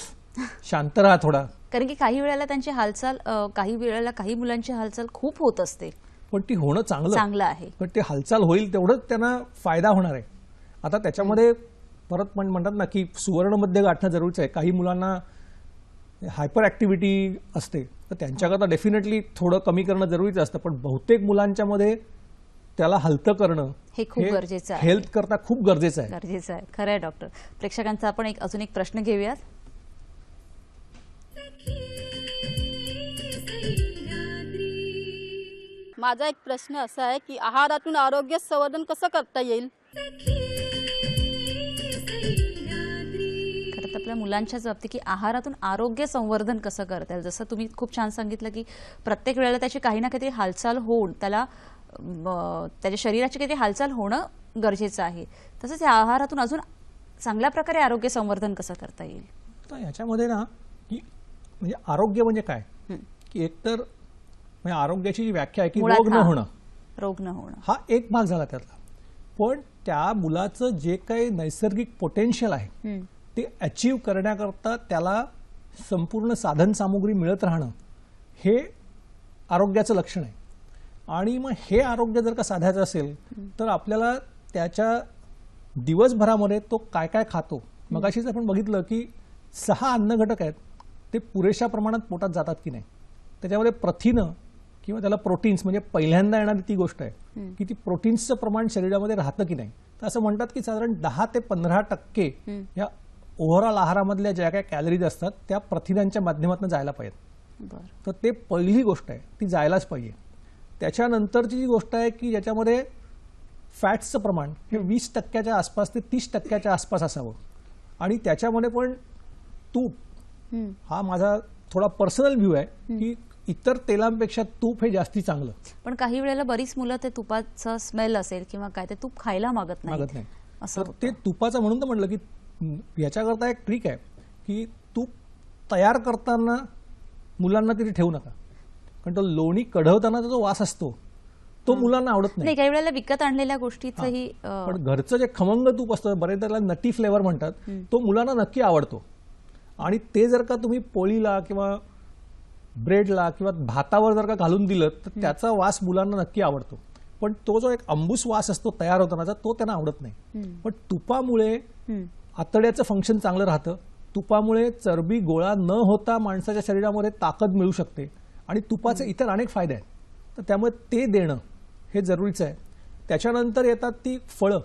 शांत राहा थोडा. कारण की काही वेळेला त्यांची हालचाल, काही वेळेला काही मुलांची हालचाल खूप होत असते, पण ती होणं चांगलं आहे. पण ते हालचाल होईल तेवढंच त्यांना फायदा होणार आहे. आता त्याच्यामध्ये परत पण म्हणतात ना की सुवर्णमध्य गाठणं जरुरीचं आहे. काही मुलांना हायपर ऍक्टिव्हिटी असते, तर त्यांच्याकरता डेफिनेटली थोडं कमी करणं जरुरीचं असतं. पण बहुतेक मुलांच्या मध्ये त्याला हलतं करणं हे खूप गरजेचं आहे, हेल्थ करता खूप गरजेचं आहे. खरं आहे डॉक्टर. प्रेक्षकांचा आपण अजून एक प्रश्न घेऊयात. माझा एक प्रश्न असा आहे की आहारातून आरोग्य संवर्धन कसं करता येईल? खरं तर आपल्या मुलांच्याच बाबतीत की आहारातून आरोग्य संवर्धन कसं करता येईल. जसं तुम्ही खूप छान सांगितलं की प्रत्येक वेळेला त्याची काही ना काहीतरी हालचाल होऊन त्याला त्याच्या शरीराची काहीतरी हालचाल होणं गरजेचं आहे. तसंच या आहारातून अजून चांगल्या प्रकारे आरोग्य संवर्धन कसं करता येईल? तर याच्यामध्ये ना की म्हणजे आरोग्य म्हणजे काय की एकतर म्हणजे आरोग्याची जी व्याख्या आहे की रोग न होणं हा एक भाग झाला त्यातला. पण त्या मुलाचं जे काही नैसर्गिक पोटेन्शियल आहे ते अचीव करण्याकरता त्याला संपूर्ण साधन सामुग्री मिळत राहणं हे आरोग्याचं लक्षण आहे. आणि मग हे आरोग्य जर का साधायचं असेल तर आपल्याला त्याच्या दिवसभरामध्ये तो काय काय खातो. मगाशीच आपण बघितलं की 6 अन्न घटक आहेत, ते पुरेशा प्रमाणात पोटात जातात की नाही. त्याच्यामध्ये प्रथिनं किंवा त्याला प्रोटीन्स म्हणजे पहिल्यांदा येणारी ती गोष्ट आहे की ती प्रोटीन्सचं प्रमाण शरीरामध्ये राहतं की नाही. तर असं म्हणतात की साधारण 10 ते 15% या ओव्हरऑल आहारामधल्या ज्या काही कॅलरीज असतात त्या प्रथिनांच्या माध्यमातून जायला पाहिजेत. तर ते पहिली गोष्ट आहे, ती जायलाच पाहिजे. त्याच्यानंतरची जी गोष्ट आहे की ज्याच्यामध्ये फॅट्सचं प्रमाण हे 20% आसपास ते 30% आसपास असावं. आणि त्याच्यामध्ये पण तूप, हा माझा थोडा पर्सनल व्ह्यू आहे की इतर तेलांपेक्षा तूप हे जास्ती चांगलं. पण काही वेळेला बरीच मुलं ते तुपाचं स्मेल असेल किंवा काय ते तूप खायला मागत नाही. तर ते तुपाचं म्हणून तर म्हटलं की याच्याकरता एक ट्रिक आहे की तूप तयार करताना मुलांना तिथे ठेवू नका. कारण तो लोणी कढवताना जो वास असतो तो मुलांना आवडत नाही. काही वेळेला विकत आणलेल्या गोष्टीचंही. पण घरचं जे खमंग तूप असतं, बरेच त्याला नटी फ्लेवर म्हणतात, तो मुलांना नक्की आवडतो. आणि ते जर का तुम्ही पोळीला किंवा ब्रेडला किंवा भातावर जर का घालून दिलं तर त्याचा वास मुलांना नक्की आवडतो. पण तो जो एक अंबूस वास असतो तयार होतानाचा तो त्यांना आवडत नाही. पण तुपामुळे आतड्याचं फंक्शन चांगलं राहतं. तुपामुळे चरबी गोळा न होता माणसाच्या शरीरामध्ये ताकद मिळू शकते. आणि तुपाचे इतर अनेक फायदे आहेत. तर त्यामुळे ते देणं हे जरुरीचं आहे. त्याच्यानंतर येतात ती फळं.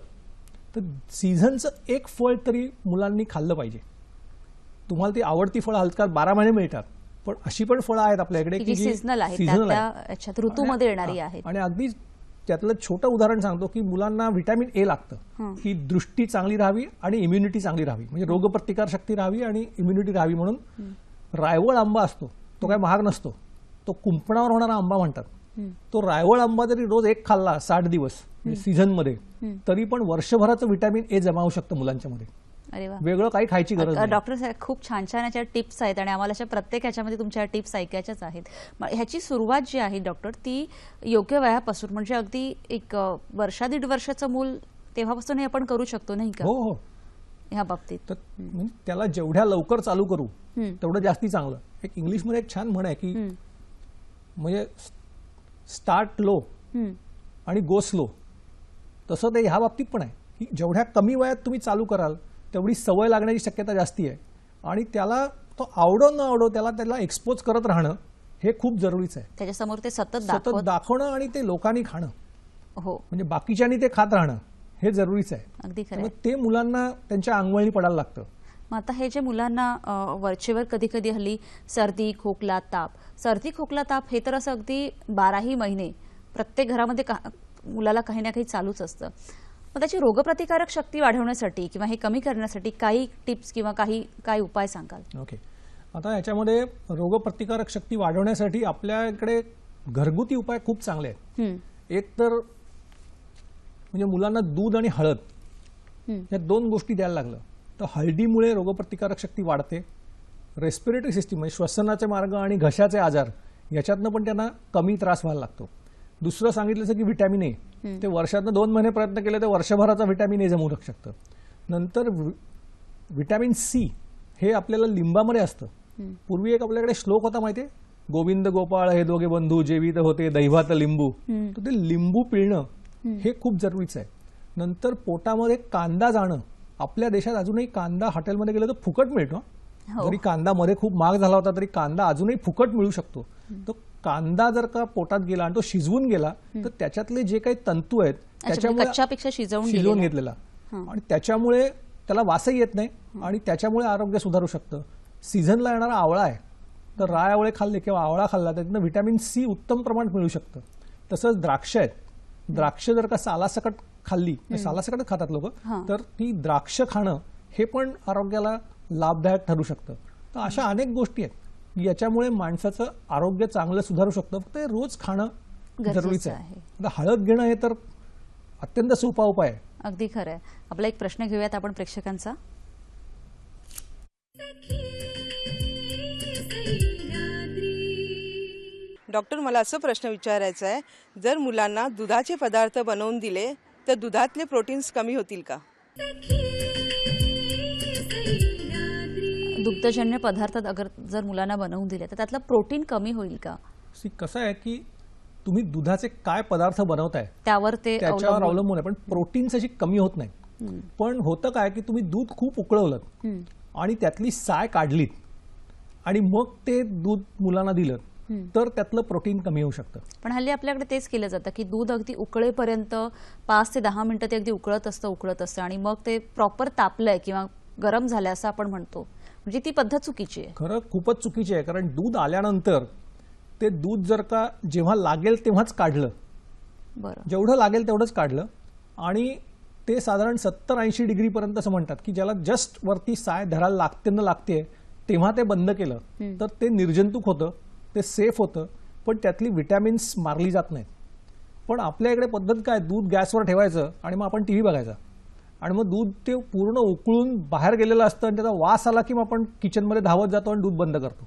तर सीझनचं एक फळ तरी मुलांनी खाल्लं पाहिजे. तुम्हाला ती आवडती फळं आजकाल 12 महिने मिळतात, पण अशी पण फळं आहेत आपल्याकडे की सीझनल आहेत, ऋतूमध्ये येणारी आहेत. आणि अगदी त्यातलं छोटं उदाहरण सांगतो की मुलांना व्हिटॅमिन ए लागतं की दृष्टी चांगली राहावी आणि इम्युनिटी चांगली राहावी, म्हणजे रोगप्रतिकार शक्ती राहावी आणि इम्युनिटी राहावी. म्हणून रायवळ आंबा असतो, तो काय महाग नसतो, तो कुंपणावर होणारा आंबा म्हणतात. तो रायवळ आंबा जरी रोज एक खाल्ला 60 दिवस सीझन मध्ये, तरी पण वर्षभराचं व्हिटॅमिन ए जमा होऊ शकतं मुलांच्या मध्ये. अरे वा. वेगळं काही खायची गरज नाही. डॉक्टर साहेब, खूप छान छान याच्या टिप्स आहेत आणि आम्हाला अशा प्रत्येक ह्याच्यामध्ये तुमच्या टिप्स ऐकायच्याच आहेत. ह्याची सुरुवात जी आहे डॉक्टर, ती योग्य वयापासून, म्हणजे अगदी एक वर्षा 1.5 वर्षाचं मूल तेव्हापासून हे आपण करू शकतो नाही का? हो हो. ह्या बाबतीत तर म्हणजे त्याला जेवढ्या लवकर चालू करू तेवढं जास्ती चांगलं. एक इंग्लिशमध्ये एक छान म्हण आहे की म्हणजे स्टार्ट लो आणि गो स्लो. तसं ते ह्या बाबतीत पण आहे की जेवढ्या कमी वयात तुम्ही चालू कराल तेवढी सवय लागण्याची शक्यता जास्ती आहे. आणि त्याला तो आवडो न आवडो त्याला एक्सपोज करत राहणं हे खूप जरुरीचं आहे. त्याच्यासमोर ते सतत दाखवणं आणि ते लोकांनी खाणं, हो, म्हणजे बाकीच्यांनी ते खात राहणं हे जरुरीचं आहे. अगदी खरं. ते मुलांना त्यांच्या अंगवळणी पडायला लागतं. मग आता हे जे मुलांना वरचेवर कधी कधी हल्ली सर्दी खोकला ताप, सर्दी खोकला ताप हे तर असं अगदी 12ही महिने प्रत्येक घरामध्ये मुलाला काही ना काही चालूच असतं. मग त्याची रोगप्रतिकारक शक्ती वाढवण्यासाठी किंवा हे कमी करण्यासाठी काही टिप्स किंवा काही उपाय सांगाल? ओके. आता याच्यामध्ये रोगप्रतिकारक शक्ती वाढवण्यासाठी आपल्याकडे घरगुती उपाय खूप चांगले आहेत. एक तर म्हणजे मुलांना दूध आणि हळद या 2 गोष्टी द्यायला लागलं तर हळदीमुळे रोगप्रतिकारक शक्ती वाढते. रेस्पिरेटरी सिस्टीम म्हणजे श्वसनाचे मार्ग आणि घशाचे आजार याच्यातनं पण त्यांना कमी त्रास व्हायला लागतो. दुसरं सांगितलं की व्हिटॅमिन ए, ते वर्षातनं 2 महिने प्रयत्न केले तर वर्षभराचा व्हिटॅमिन ए जमू शकतं. नंतर व्हिटॅमिन सी हे आपल्याला लिंबामध्ये असतं. पूर्वी एक आपल्याकडे श्लोक होता माहितीये, गोविंद गोपाळ हे दोघे बंधू जेवित होते दैवात लिंबू. तर ते लिंबू पिळणं हे खूप जरुरीचं आहे. नंतर पोटामध्ये कांदा जाणं. आपल्या देशात अजूनही कांदा हॉटेलमध्ये गेलं तर फुकट मिळतो. जरी कांदा मध्ये खूप महाग झाला होता तरी कांदा अजूनही फुकट मिळू शकतो. तर कांदा जर का पोटात गेला आणि तो शिजवून गेला तर त्याच्यातले जे काही तंतू आहेत त्याच्यापेक्षा शिजवून घेतलेला आणि त्याच्यामुळे त्याला वासही येत नाही आणि त्याच्यामुळे आरोग्य सुधारू शकतं. सीझनला येणारा आवळा आहे तर राय आवळे खाल्ले किंवा आवळा खाल्ला त्यातनं व्हिटॅमिन सी उत्तम प्रमाणात मिळू शकतं. तसंच द्राक्ष आहेत. द्राक्ष जर का सालासकट खाल्ली, सालासकट खातात लोक, तर ती द्राक्ष खाणं हे पण आरोग्याला लाभदायक ठरू शकतं. तर अशा अनेक गोष्टी आहेत याच्यामुळे माणसाचं आरोग्य चांगलं सुधारू शकतं. फक्त रोज खाणं जरुरीचं आहे. आता हळद घेणं हे तर अत्यंत सोपा उपाय आहे. अगदी खरं आहे. आपला एक प्रश्न घेऊयात आपण प्रेक्षकांचा. डॉक्टर, मला असं प्रश्न विचारायचा आहे, जर मुलांना दुधाचे पदार्थ बनवून दिले तर दुधातले प्रोटीन्स कमी होतील का? दुग्धजन्य पदार्थ जर मुलांना बनवून दिले तर त्यातलं प्रोटीन कमी होईल का? कसं आहे की तुम्ही दुधाचे काय पदार्थ बनवताय त्याच्यावर अवलंबून आहे. पण प्रोटीन्स अशी कमी होत नाही. पण होतं काय की तुम्ही दूध खूप उकळवलं आणि त्यातली साय काढलीत आणि मग ते दूध मुलांना दिलं तर त्यातलं प्रोटीन कमी होऊ शकतं. पण हल्ली आपल्याकडे तेच केलं जातं की दूध अगदी उकळेपर्यंत 5 ते 10 मिनिटं ते अगदी उकळत असतं आणि मग ते प्रॉपर तापलंय किंवा गरम झालंय असं आपण म्हणतो. म्हणजे ती पद्धत चुकीची आहे. खरं खूपच चुकीची आहे. कारण दूध आल्यानंतर ते दूध जर का जेव्हा लागेल तेव्हाच काढलं, जेवढं लागेल तेवढंच काढलं आणि ते साधारण 70-80 डिग्रीपर्यंत असं म्हणतात की ज्याला जस्ट वरती साय धरायला लागते तेव्हा ते बंद केलं तर ते निर्जंतुक होतं, ते सेफ होतं, पण त्यातली विटॅमिन्स मारली जात नाहीत. पण आपल्या इकडे पद्धत काय, दूध गॅसवर ठेवायचं आणि मग आपण टीव्ही बघायचा आणि मग दूध ते पूर्ण उकळून बाहेर गेलेलं असतं आणि त्याचा वास आला की मग आपण किचनमध्ये धावत जातो आणि दूध बंद करतो.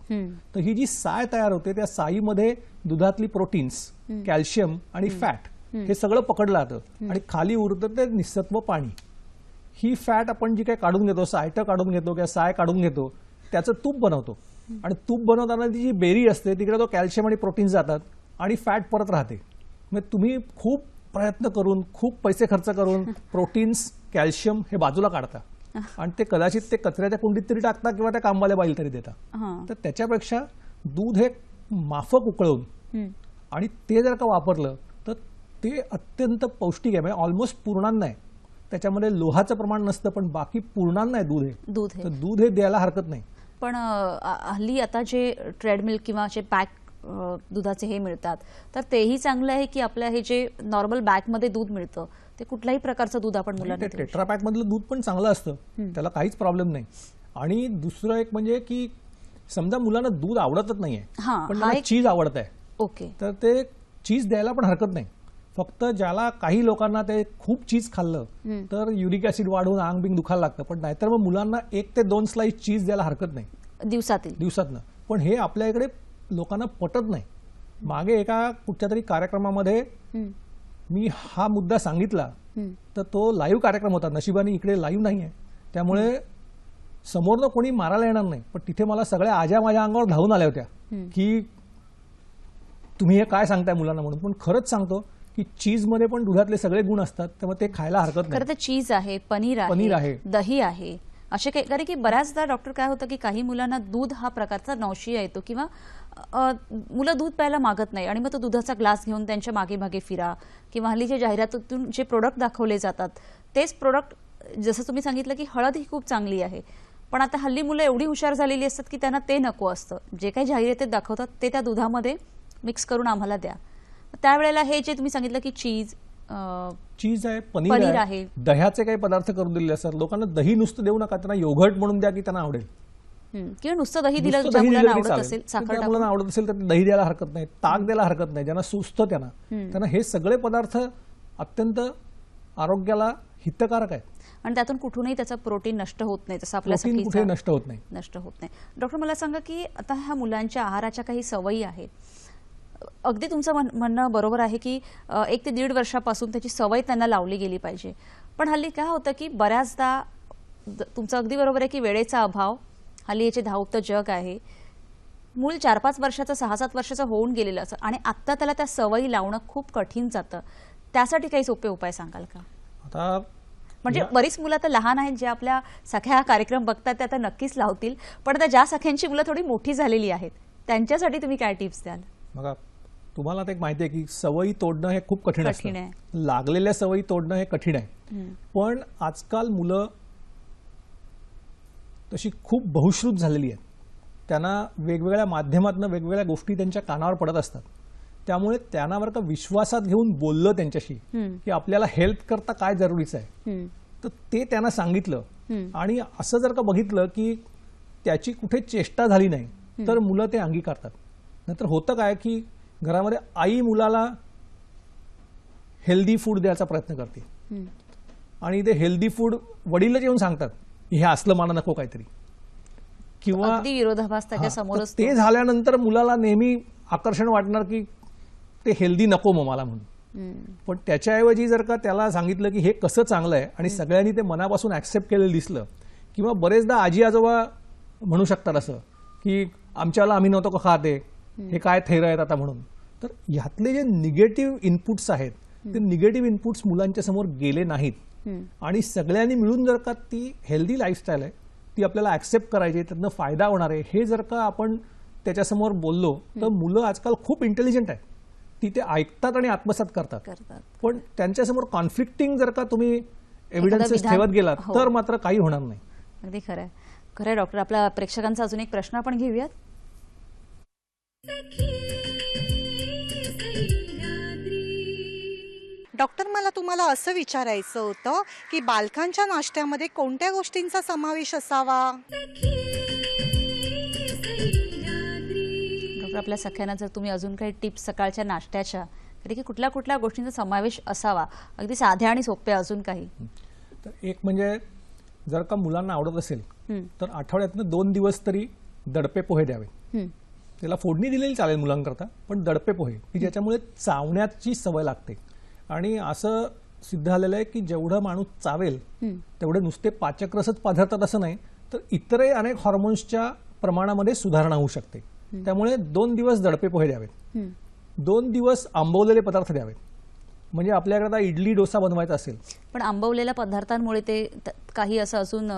तर ही जी साय तयार होते त्या साईमध्ये दुधातली प्रोटीन्स, कॅल्शियम आणि फॅट हे सगळं पकडलं जातं आणि खाली उरतं ते निसत्व पाणी. ही फॅट आपण जी काय काढून घेतो, सायटं काढून घेतो किंवा साय काढून घेतो, त्याचं तूप बनवतो आणि तूप बनवताना ती जी बेरी असते तिकडे तो कॅल्शियम आणि प्रोटीन्स जातात आणि फॅट परत राहते. मग तुम्ही खूप प्रयत्न करून खूप पैसे खर्च करून प्रोटीन्स, कॅल्शियम हे बाजूला काढता आणि ते कदाचित ते कचऱ्याच्या कुंडीत तरी टाकता किंवा त्या कामवाल्या बाईल तरी देता. तर त्याच्यापेक्षा दूध हे माफक उकळवून आणि ते जर का वापरलं तर ते अत्यंत पौष्टिक आहे. म्हणजे ऑलमोस्ट पूर्णान्न आहे. त्याच्यामध्ये लोहाचं प्रमाण नसतं पण बाकी पूर्णान्न आहे दूध हे द्यायला हरकत नाही. पण हल्ली आता जे ट्रेडमिल्क किंवा जे पॅक दुधाचे हे मिळतात तर तेही चांगलं आहे की आपल्या हे जे नॉर्मल बॅगमध्ये दूध मिळतं ते कुठल्याही प्रकारचं दूध आपण मुलांना देऊ शकतो? टेट्रा पॅक मधलं दूध पण चांगलं असतं, त्याला काहीच प्रॉब्लेम नाही. आणि दुसरं एक म्हणजे की समजा मुलांना दूध आवडतच नाहीये पण मला चीज आवडत आहे, ओके, तर ते चीज द्यायला पण हरकत नाही. फक्त ज्याला काही लोकांना ते खूप चीज खाल्लं तर युरिक ऍसिड वाढून अंग बिंग दुखायला लागतं, पण नाहीतर मग मुलांना 1 ते 2 स्लाइस चीज द्यायला हरकत नाही दिवसातनं. पण हे आपल्या इकडे लोकांना पटत नाही. मागे एका कुठच्या तरी कार्यक्रमामध्ये मी हा मुद्दा सांगितला तर तो लाईव्ह कार्यक्रम होता. नशिबाने इकडे लाईव्ह नाही आहे, त्यामुळे समोरनं कोणी मारायला येणार नाही. पण तिथे मला सगळ्या आज्या माझ्या अंगावर धावून आल्या होत्या की तुम्ही हे काय सांगताय मुलांना म्हणून. पण खरंच सांगतो की चीजमध्ये पण दुधातले सगळे गुण असतात, त्यामुळे ते खायला हरकत नाही. खरं तर चीज आहे, पनीर आहे, दही आहे, असे काही. कारण की बऱ्याचदा डॉक्टर काय होतं की काही मुलांना दूध हा प्रकारचा नौशिया येतो किंवा मुलं दूध प्यायला मागत नाही आणि मग तो दुधाचा ग्लास घेऊन त्यांच्या मागे मागे फिरा, किंवा हल्लीच्या जाहिरातीतून जे प्रोडक्ट दाखवले जातात तेच प्रोडक्ट, जसं तुम्ही सांगितलं की हळद ही खूप चांगली आहे, पण आता हल्ली मुलं एवढी हुशार झालेली असतात की त्यांना ते नको असतं. जे काही जाहिरातीत दाखवतात ते त्या दुधामध्ये मिक्स करून आम्हाला द्या. त्यावेळेला हे जे तुम्ही सांगितलं की चीज आहे, पनीर आहे, दह्याचे काही पदार्थ करून दिलेले असतात. लोकांना दही नुसतं देऊ नका, त्यांना योगर्ट म्हणून द्या की त्यांना आवडेल. किंवा नुसतं दही दिलं, ज्या मुलांना आवडत असेल, साखर मुलांना आवडत असेल तर दही द्यायला हरकत नाही, ताक द्यायला हरकत नाही. ज्यांना सुचतं त्यांना हे सगळे पदार्थ अत्यंत आरोग्याला हितकारक आहेत आणि त्यातून कुठूनही त्याचं प्रोटीन नष्ट होत नाही, तसं आपल्या कुठे नष्ट होत नाही. डॉक्टर मला सांगा की आता ह्या मुलांच्या आहाराच्या काही सवयी आहेत. अगदी तुमचं म्हणणं बरोबर आहे की 1 ते 1.5 वर्षापासून त्याची सवय त्यांना लावली गेली पाहिजे. पण हल्ली काय होतं की बऱ्याचदा तुमचं अगदी बरोबर आहे की वेळेचा अभाव, हल्ली याचे धावतं जग आहे, मूल 4-5 वर्षाचं 6-7 वर्षाचं होऊन गेलेलं असं आणि आत्ता त्याला त्या सवयी लावणं खूप कठीण जातं. त्यासाठी काही सोपे उपाय सांगाल का? आता म्हणजे बरीच मुलं आता लहान आहेत जे आपल्या सख्या कार्यक्रम बघतात ते आता नक्कीच लावतील, पण आता ज्या सख्यांची मुलं थोडी मोठी झालेली आहेत त्यांच्यासाठी तुम्ही काय टिप्स द्याल? बघा, तुम्हाला आता एक माहिती आहे की सवयी तोडणं हे खूप कठीण असतं. लागलेल्या सवयी तोडणं हे कठीण आहे. पण आजकाल मुलं तशी खूप बहुश्रुत झालेली आहेत. त्यांना वेगवेगळ्या माध्यमातून वेगवेगळ्या गोष्टी त्यांच्या कानावर पडत असतात. त्यामुळे त्यांना बरं का विश्वासात घेऊन बोललं त्यांच्याशी की आपल्याला हेल्थ करता काय जरुरीचं आहे, तर ते त्यांना सांगितलं आणि असं जर का बघितलं की त्याची कुठे चेष्टा झाली नाही तर मुलं ते अंगीकारतात. नंतर होतं काय की घरामध्ये आई मुलाला हेल्दी फूड द्यायचा प्रयत्न करते आणि ते हेल्दी फूड वडीलच येऊन सांगतात हे असलं मला नको काहीतरी, किंवा विरोधाभास त्याच्या समोरच. ते झाल्यानंतर मुलाला नेहमी आकर्षण वाटणार की ते हेल्दी नको मग मला म्हणून. पण त्याच्याऐवजी जर का त्याला सांगितलं की हे कसं चांगलं आहे आणि सगळ्यांनी ते मनापासून ऍक्सेप्ट केलेलं दिसलं, किंवा बरेचदा आजी आजोबा म्हणू शकतात असं की आमच्याला आम्ही नव्हतो का खाते, हे काय थैर आहेत आता म्हणून. तर ह्यातले जे निगेटिव्ह इनपुट्स आहेत ते निगेटिव्ह इनपुट्स मुलांच्या समोर गेले नाहीत आणि सगळ्यांनी मिळून जर का ती हेल्दी लाईफस्टाईल आहे ती आपल्याला ऍक्सेप्ट करायची, त्यातनं फायदा होणार आहे हे जर का आपण त्याच्यासमोर बोललो तर मुलं आजकाल खूप इंटेलिजंट आहेत. ती ते ऐकतात आणि आत्मसात करतात. पण त्यांच्यासमोर कॉन्फ्लिक्टिंग जर का तुम्ही एव्हिडन्सेस ठेवत गेलात तर मात्र काही होणार नाही. अगदी खरं आहे. खरं डॉक्टर, आपल्या प्रेक्षकांचा अजून एक प्रश्न आपण घेऊयात. डॉक्टर, मला तुम्हाला असं विचारायचं होतं की बालकांच्या नाश्त्यामध्ये कोणत्या गोष्टींचा समावेश असावा? डॉक्टर, आपल्या सख्यांना जर तुम्ही अजून काही टिप्स सकाळच्या नाश्त्याच्या की कुठल्या कुठल्या गोष्टींचा समावेश असावा, अगदी साध्या आणि सोप्या अजून काही? तर एक म्हणजे जर का मुलांना आवडत असेल तर आठवड्यातनं 2 दिवस तरी दडपे पोहे द्यावे. त्याला फोडणी दिलेली चालेल मुलांकरता, पण दडपे पोहे की ज्याच्यामुळे चावण्याची सवय लागते. आणि असं सिद्ध झालेलं आहे की जेवढं माणूस चावेल तेवढे नुसते पाचकरसच पाझरतात असं नाही, तर इतरही अनेक हॉर्मोन्सच्या प्रमाणामध्ये सुधारणा होऊ शकते. त्यामुळे 2 दिवस दडपे पोहे द्यावेत, 2 दिवस आंबवलेले पदार्थ द्यावेत. म्हणजे आपल्याकडे इडली डोसा बनवायचा असेल पण आंबवलेल्या पदार्थांमुळे ते काही असं अजून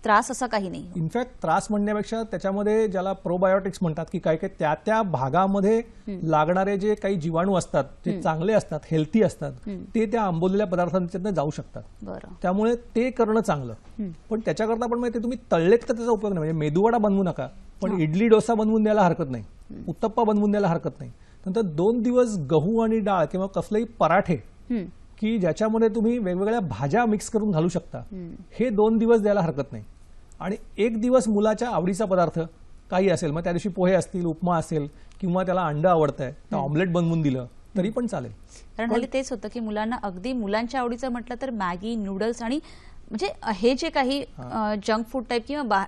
त्रास असा काही नाही. इनफॅक्ट त्रास म्हणण्यापेक्षा त्याच्यामध्ये ज्याला प्रोबायोटिक्स म्हणतात की काय काय त्या भागामध्ये लागणारे जे काही जीवाणू असतात जे चांगले असतात, हेल्थी असतात, ते त्या आंबवलेल्या पदार्थांच्यातनं जाऊ शकतात. त्यामुळे ते करणं चांगलं. पण त्याच्याकरता पण माहिती तुम्ही तळलेत तर त्याचा उपयोग नाही. म्हणजे मेदूवडा बनवू नका, पण इडली डोसा बनवून द्यायला हरकत नाही, उत्तप्पा बनवून द्यायला हरकत नाही. नंतर 2 दिवस गहू आणि डाळ किंवा कसलेही पराठे की ज्याच्यामध्ये तुम्ही वेगवेगळ्या भाज्या मिक्स करून घालू शकता, हे 2 दिवस द्यायला हरकत नाही. आणि 1 दिवस मुलाच्या आवडीचा पदार्थ काही असेल, मग त्या दिवशी पोहे असतील, उपमा असेल किंवा त्याला अंड आवडतंय तर ऑमलेट बनवून दिलं तरी पण चालेल. कारण हल्ली तेच होतं की मुलांना अगदी मुलांच्या आवडीचं म्हटलं तर मॅगी, नूडल्स आणि म्हणजे हे जे काही जंक फूड टाईप किंवा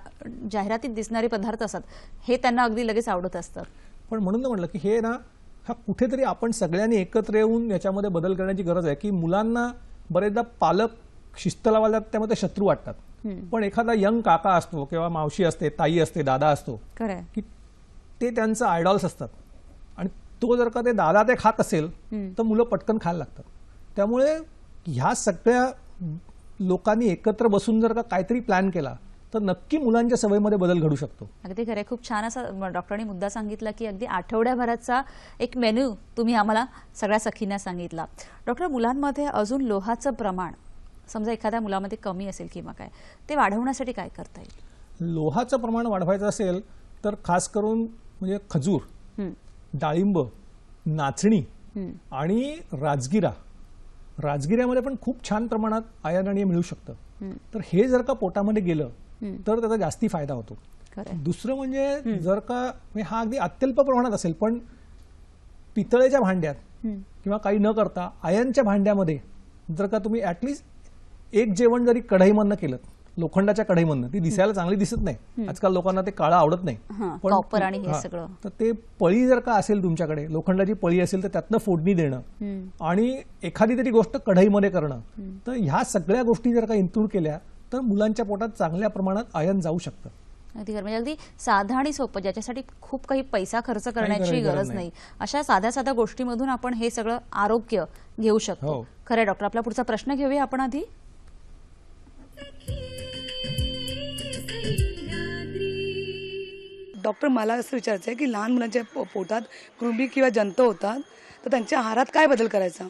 जाहिरातीत दिसणारे पदार्थ असतात हे त्यांना अगदी लगेच आवडत असतात. पण म्हणून म्हटलं की हे ना हा कुठेतरी आपण सगळ्यांनी एकत्र येऊन याच्यामध्ये बदल करण्याची गरज आहे. की मुलांना बरेचदा पालक शिस्त लावायला त्यामध्ये शत्रू वाटतात, पण एखादा यंग काका असतो किंवा मावशी असते, ताई असते, दादा असतो की ते त्यांचं आयडॉल्स असतात आणि तो जर का ते दादा ते खात असेल तर मुलं पटकन खायला लागतात. त्यामुळे ह्या सगळ्या लोकांनी एकत्र बसून जर का काहीतरी प्लॅन केला तर नक्की मुलांच्या सवयीमध्ये बदल घडू शकतो. अगदी खरं, खूप छान असा डॉक्टरांनी मुद्दा सांगितला की अगदी आठवड्याभराचा एक मेन्यू तुम्ही आम्हाला सगळ्या सखींना सांगितला. डॉक्टर, मुलांमध्ये अजून लोहाचं प्रमाण समजा एखाद्या मुलामध्ये कमी असेल किंवा काय, ते वाढवण्यासाठी काय करता येईल? लोहाचं प्रमाण वाढवायचं असेल तर खास करून म्हणजे खजूर, डाळिंब, नाचणी आणि राजगिऱ्यामध्ये पण खूप छान प्रमाणात आयर्न आणि मिळू शकतं. तर हे जर का पोटामध्ये गेलं तर त्याचा जास्ती फायदा होतो. दुसरं म्हणजे जर का हा अगदी अत्यल्प प्रमाणात असेल पण पितळेच्या भांड्यात किंवा काही न करता आयर्नच्या भांड्यामध्ये जर का तुम्ही ऍटलिस्ट एक जेवण जरी कढईमधनं केलं, लोखंडाच्या कढईमधनं, ती दिसायला चांगली दिसत नाही, आजकाल लोकांना ते काळं आवडत नाही, पण कॉपर आणि हे सगळं, तर ते पळी जर का असेल तुमच्याकडे, लोखंडाची पळी असेल तर त्यातनं फोडणी देणं आणि एखादी तरी गोष्ट कढईमध्ये करणं, तर ह्या सगळ्या गोष्टी जर का इन्क्लूड केल्या तर मुलांच्या पोटात चांगल्या प्रमाणात आयर्न जाऊ शकतं. अगदी खरं, म्हणजे अगदी साधं आणि सोपं, ज्याच्यासाठी खूप काही पैसा खर्च करण्याची गरज नाही, अशा साध्या साध्या गोष्टीमधून आपण हे सगळं आरोग्य घेऊ शकतो. खरं डॉक्टर, आपला पुढचा प्रश्न घेऊया आपण आधी. डॉक्टर, मला असं विचारायचं आहे की लहान मुलांच्या पोटात कृमी किंवा जंत होतात तर त्यांच्या आहारात काय बदल करायचा?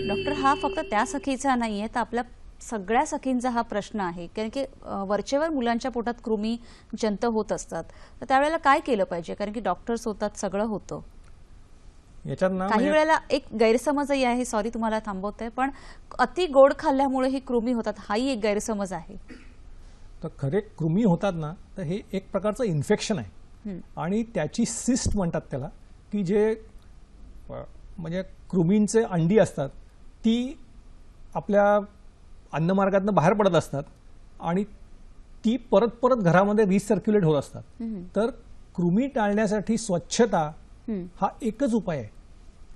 डॉक्टर, हा फक्त त्या सखीचा नाहीये, तर आपल्या सगळ्या सखींचा हा प्रश्न आहे. कारण की वरचेवर मुलांच्या पोटात कृमी जंत होत असतात, तर त्यावेळेला काय केलं पाहिजे? कारण की डॉक्टर्स होतात, सगळं होतं. काही वेळेला एक गैरसमजही आहे, सॉरी तुम्हाला थांबवतोय, पण अति गोड खाल्ल्यामुळे ही कृमी होतात, हाही एक गैरसमज आहे. तर खरे कृमी होतात ना, तर हे एक प्रकारचं इन्फेक्शन आहे आणि त्याची सिस्ट म्हणतात त्याला, की जे म्हणजे कृमींचे अंडी असतात ती आपल्या अन्नमार्गातनं बाहेर पडत असतात आणि ती परत परत घरामध्ये रिसर्क्युलेट होत असतात. तर कृमी टाळण्यासाठी स्वच्छता हा एकच उपाय आहे.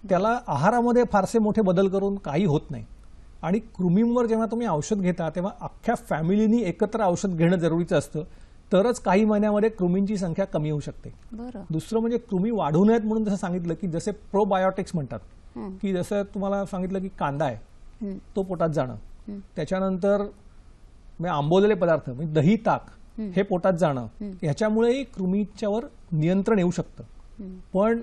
त्याला आहारामध्ये फारसे मोठे बदल करून काही होत नाही. आणि कृमींवर जेव्हा तुम्ही औषध घेता तेव्हा अख्ख्या फॅमिलीनी एकत्र औषध घेणं जरुरीचं असतं, तरच काही महिन्यामध्ये कृमींची संख्या कमी होऊ शकते. दुसरं म्हणजे कृमी वाढू नयेत म्हणून जसं सांगितलं की जसे प्रोबायोटिक्स म्हणतात, की जसं तुम्हाला सांगितलं की कांदा आहे तो पोटात जाणं, त्याच्यानंतर आंबवलेले पदार्थ म्हणजे दही, ताक हे पोटात जाणं, ह्याच्यामुळेही कृमीच्यावर नियंत्रण येऊ शकतं. पण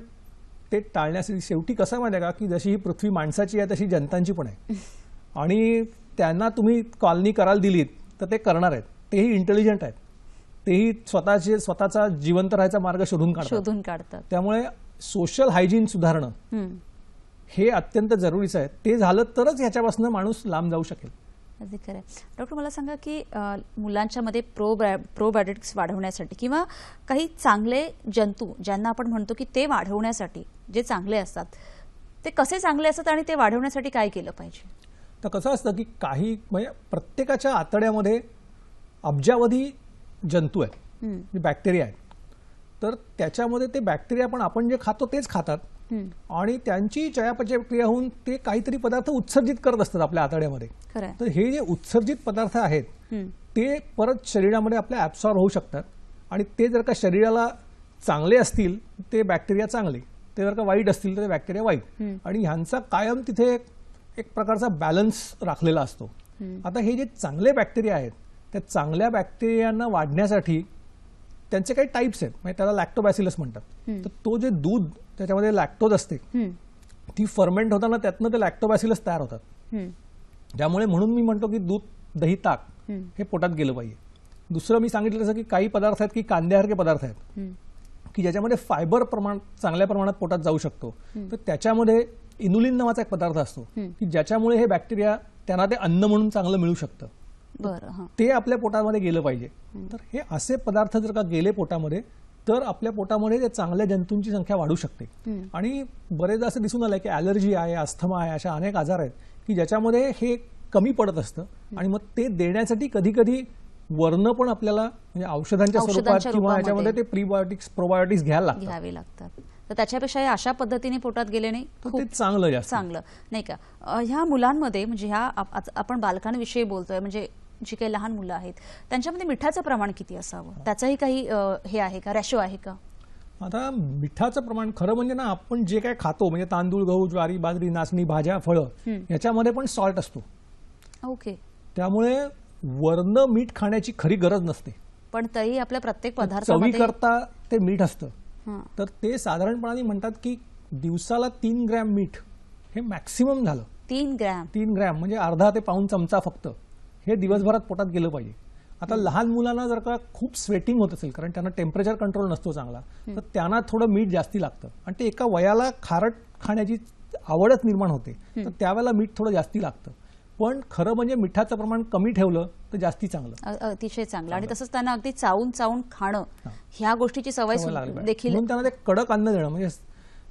ते टाळण्यासाठी शेवटी कसं माहिती आहे का, की जशी ही पृथ्वी माणसाची आहे तशी जनतांची पण आहे आणि त्यांना तुम्ही कॉलनी करायला दिलीत तर ते करणार आहेत. तेही इंटेलिजंट आहेत, तेही स्वतःचा जिवंत राहायचा मार्ग शोधून काढतात. त्यामुळे सोशल हायजीन सुधारणं हे अत्यंत जरुरीचं आहे. ते झालं तरच ह्याच्यापासून माणूस लांब जाऊ शकेल. अगदी खरं. डॉक्टर, मला सांगा की मुलांच्या मध्ये प्रोबायोटिक्स वाढवण्यासाठी किंवा काही चांगले जंतू ज्यांना आपण म्हणतो की ते वाढवण्यासाठी जे चांगले असतात, ते कसे चांगले असतात आणि ते वाढवण्यासाठी काय केलं पाहिजे? तर कसं असतं की काही म्हणजे प्रत्येकाच्या आतड्यामध्ये अब्जावधी जंतू आहेत, बॅक्टेरिया आहेत. तर त्याच्यामध्ये ते बॅक्टेरिया पण आपण जे खातो तेच खातात आणि त्यांची चयापचय क्रिया होऊन ते काहीतरी पदार्थ उत्सर्जित करत असतात आपल्या आतड्यामध्ये. तर हे जे उत्सर्जित पदार्थ आहेत ते परत शरीरामध्ये आपल्या ॲब्सॉर्ब होऊ शकतात आणि ते जर का शरीराला चांगले असतील ते बॅक्टेरिया चांगले, ते जर का वाईट असतील तर ते बॅक्टेरिया वाईट, आणि ह्यांचा कायम तिथे एक प्रकारचा बॅलन्स राखलेला असतो. आता हे जे चांगले बॅक्टेरिया आहेत त्या चांगल्या बॅक्टेरियांना वाढण्यासाठी त्यांचे काही टाईप्स आहेत, म्हणजे त्याला लॅक्टोबॅसिलस म्हणतात. तर तो जे दूध त्याच्यामध्ये लॅक्टोज असते ती फर्मेंट होताना त्यातनं ते लॅक्टोबॅसिलस तयार होतात. त्यामुळे म्हणून मी म्हणतो की दूध, दही, ताक हे पोटात गेलं पाहिजे. दुसरं मी सांगितलं तसं की काही पदार्थ आहेत की कांद्यासारखे पदार्थ आहेत की ज्याच्यामध्ये फायबर प्रमाण चांगल्या प्रमाणात पोटात जाऊ शकतो. तर त्याच्यामध्ये इन्युलिन नावाचा एक पदार्थ असतो की ज्याच्यामुळे हे बॅक्टेरिया त्यांना ते अन्न म्हणून चांगलं मिळू शकतं बरं, हां. ते आपल्या पोटामध्ये गेलं पाहिजे. तर हे असे पदार्थ जर का गेले पोटामध्ये तर आपल्या पोटामध्ये त्या चांगल्या जंतूंची संख्या वाढू शकते. आणि बरेचदा असं दिसून आलंय की ॲलर्जी आहे, अस्थमा आहे, अशा अनेक आजार आहेत की ज्याच्यामध्ये हे कमी पडत असतं. आणि मग ते देण्यासाठी कधी कधी वर्ण पण आपल्याला म्हणजे औषधांच्या स्वरूपात किंवा याच्यामध्ये ते प्रीबायोटिक्स प्रोबायोटिक्स घ्यावे लागतात. तर त्याच्यापेक्षा अशा पद्धतीने पोटात गेले नाही ते चांगलं जास्त चांगलं नाही का. ह्या मुलांमध्ये म्हणजे ह्या आपण बालकांविषयी बोलतोय, म्हणजे जी काही लहान मुलं आहेत त्यांच्यामध्ये मिठाचं प्रमाण किती असावं, त्याचंही काही हे आहे का, रेशो आहे का? आता मिठाचं प्रमाण खरं म्हणजे ना आपण जे काय खातो म्हणजे तांदूळ, गहू, ज्वारी, बाजरी, नाचणी, भाज्या, फळं याच्यामध्ये पण सॉल्ट असतो. ओके. त्यामुळे वर्ण मीठ खाण्याची खरी गरज नसते. पण तरी आपल्या प्रत्येक पदार्थामध्ये चवी करता ते मीठ असतं. तर ते साधारणपणे म्हणतात की दिवसाला 3 ग्रॅम मीठ हे मॅक्सिमम झालं. 3 ग्रॅम म्हणजे अर्धा ते पाऊण चमचा फक्त हे दिवसभरात पोटात गेलं पाहिजे. आता लहान मुलांना जर का खूप स्वेटिंग होत असेल कारण त्यांना टेम्परेचर कंट्रोल नसतो चांगला, तर त्यांना थोडं मीठ जास्ती लागतं आणि ते एका वयाला खारट खाण्याची आवडच निर्माण होते. तर त्यावेळेला मीठ थोडं जास्ती लागतं. पण खरं म्हणजे मिठाचं प्रमाण कमी ठेवलं तर जास्ती चांगलं, अतिशय चांगलं. आणि तसंच त्यांना अगदी चावून चावून खाणं ह्या गोष्टीची सवय देखील, म्हणून त्यांना ते कडक अन्न देणं म्हणजे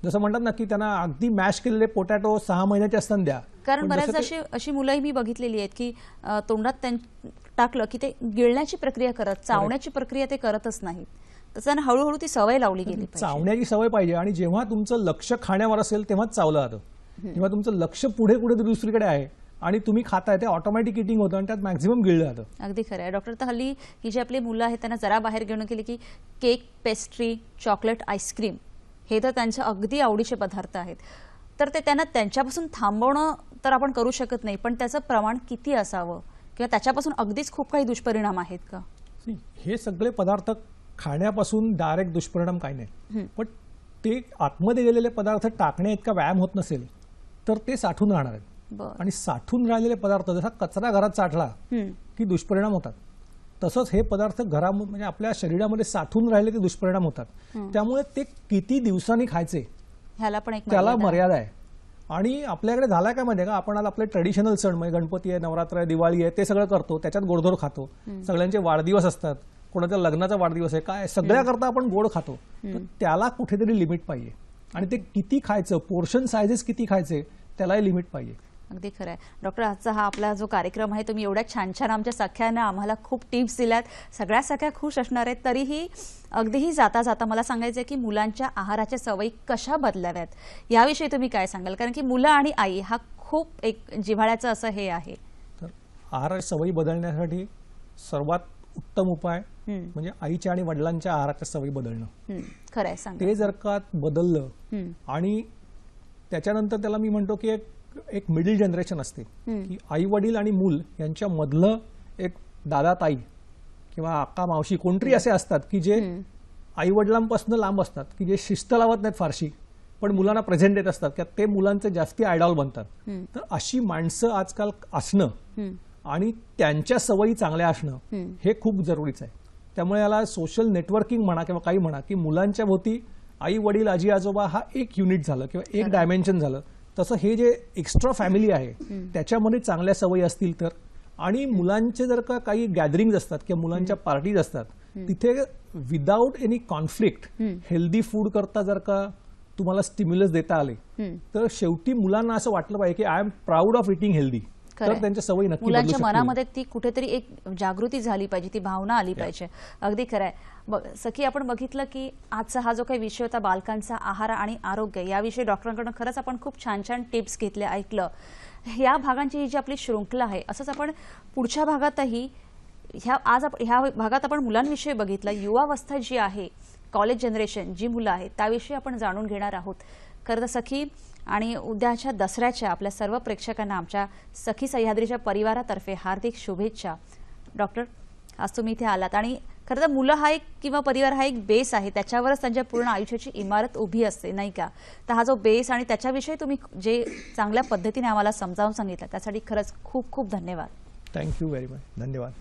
जसं म्हणतात ना की त्यांना अगदी मॅश केलेले पोटॅटो 6 महिन्याचे असताना द्या. कारण बऱ्याच अशी मुलंही मी बघितलेली आहेत की तोंडात टाकलं की ते गिळण्याची प्रक्रिया करत, चावण्याची प्रक्रिया ते करतच नाहीत. तर त्यांना हळूहळू ती सवय लावली गेली पाहिजे. चावण्याची सवय पाहिजे. आणि जेव्हा तुमचं लक्ष खाण्यावर असेल तेव्हाच चावलं जातं. जेव्हा तुमचं लक्ष पुढे कुठे दुसरीकडे आहे आणि तुम्ही खाताय ते ऑटोमॅटिक इटिंग होतं आणि त्यात मॅक्झिमम गिळलं जातं. अगदी खरं आहे डॉक्टर. तर हल्ली ही जी आपली मुलं आहेत त्यांना जरा बाहेर घेऊन गेली की केक, पेस्ट्री, चॉकलेट, आईस्क्रीम हे तर त्यांच्या अगदी आवडीचे पदार्थ आहेत. तर ते त्यांना त्यांच्यापासून थांबवणं तर आपण करू शकत नाही, पण त्याचं प्रमाण किती असावं किंवा त्याच्यापासून अगदीच खूप काही दुष्परिणाम आहेत का? हे सगळे पदार्थ खाण्यापासून डायरेक्ट दुष्परिणाम काही नाही, पण ते आतमध्ये गेलेले पदार्थ टाकण्या इतका व्यायाम होत नसेल तर ते साठून राहणार आहेत. आणि साठून राहिलेले पदार्थ जसा कचरा घरात साठला की दुष्परिणाम होतात, तसंच हे पदार्थ म्हणजे आपल्या शरीरामध्ये साठून राहिले ते दुष्परिणाम होतात. त्यामुळे ते किती दिवसांनी खायचे ह्याला पण एक त्याला मर्यादा आहे. आणि आपल्याकडे झालाय काय माहितीये का, आपण आज आपले ट्रेडिशनल सण म्हणजे गणपती आहे, नवरात्र आहे, दिवाळी आहे, ते सगळं करतो, त्याच्यात गोडधोड खातो. सगळ्यांचे वाढदिवस असतात, कोणाच्या लग्नाचा वाढदिवस आहे, काय सगळ्याकरता आपण गोड खातो. तर त्याला कुठेतरी लिमिट पाहिजे. आणि ते किती खायचं, पोर्शन सायझेस किती खायचे त्यालाही लिमिट पाहिजे. अगदी खरं आहे डॉक्टर. आजचा हा आपला जो कार्यक्रम आहे तुम्ही एवढ्या छान छान आमच्या सख्यांना आम्हाला खूप टिप्स दिल्यात. सगळ्या सख्या खुश असणार आहेत. तरीही अगदीही जाता जाता मला सांगायचं आहे की मुलांच्या आहाराच्या सवयी कशा बदलाव्यात याविषयी तुम्ही काय सांगाल? कारण की मुलं आणि आई हा खूप एक जिव्हाळ्याचं असं हे आहे. तर आहाराच्या सवयी बदलण्यासाठी सर्वात उत्तम उपाय म्हणजे आईच्या आणि वडिलांच्या आहाराच्या सवयी बदलणं. खरं आहे. सांगा. ते जर का बदललं आणि त्याच्यानंतर त्याला मी म्हणतो की एक मिडल जनरेशन असते की आई वडील आणि मूल यांच्या मधलं एक दादा ताई किंवा आका मावशी कोणतरी असे असतात की जे आई वडिलांपासून लांब असतात, की जे शिस्त लावत नाहीत फारशी पण मुलांना प्रेझेंट देत असतात, की ते मुलांचे जास्ती आयडॉल बनतात. तर अशी माणसं आजकाल असणं आणि त्यांच्या सवयी चांगल्या असणं हे खूप जरुरीचं आहे. त्यामुळे याला सोशल नेटवर्किंग म्हणा किंवा काही म्हणा की मुलांच्या भोवती आई वडील आजी आजोबा हा एक युनिट झालं किंवा एक डायमेन्शन झालं. तसं हे जे एक्स्ट्रा फॅमिली आहे त्याच्यामध्ये चांगल्या सवयी असतील तर, आणि मुलांचे जर का काही गॅदरिंग असतात किंवा मुलांच्या पार्टीज असतात तिथे without any conflict healthy food करता जर का तुम्हाला स्टिम्युलस देता आले तर शेवटी मुलांना असं वाटलं पाहिजे की I am proud of eating healthy. तर त्यांच्या सवयी नक्की मुलांच्या मनामध्ये ती कुठेतरी एक जागृती झाली पाहिजे, ती भावना आली पाहिजे. अगदी खरं आहे. सखी आपण बघितलं की आजचा हा जो काही विषय होता बालकांचा आहार आणि आरोग्य याविषयी डॉक्टरांकडून खरंच आपण खूप छान छान टिप्स घेतल्या, ऐकलं. ह्या भागांची ही जी आपली शृंखला आहे असंच आपण पुढच्या भागातही ह्या भागात आपण मुलांविषयी बघितलं. युवावस्था जी आहे, कॉलेज जनरेशन जी मुलं आहेत त्याविषयी आपण जाणून घेणार आहोत. खरं तर सखी आणि उद्याच्या दसऱ्याच्या आपल्या सर्व प्रेक्षकांना आमच्या सखी सह्याद्रीच्या परिवारातर्फे हार्दिक शुभेच्छा. डॉक्टर आज तुम्ही इथे आलात आणि खरं तर मुलं हा एक किंवा परिवार हा एक बेस आहे, त्याच्यावरच त्यांच्या पूर्ण आयुष्याची इमारत उभी असते नाही का. तर हा जो बेस आणि त्याच्याविषयी तुम्ही जे चांगल्या पद्धतीने आम्हाला समजावून सांगितलं त्यासाठी खरंच खूप खूप धन्यवाद. Thank you very much. धन्यवाद.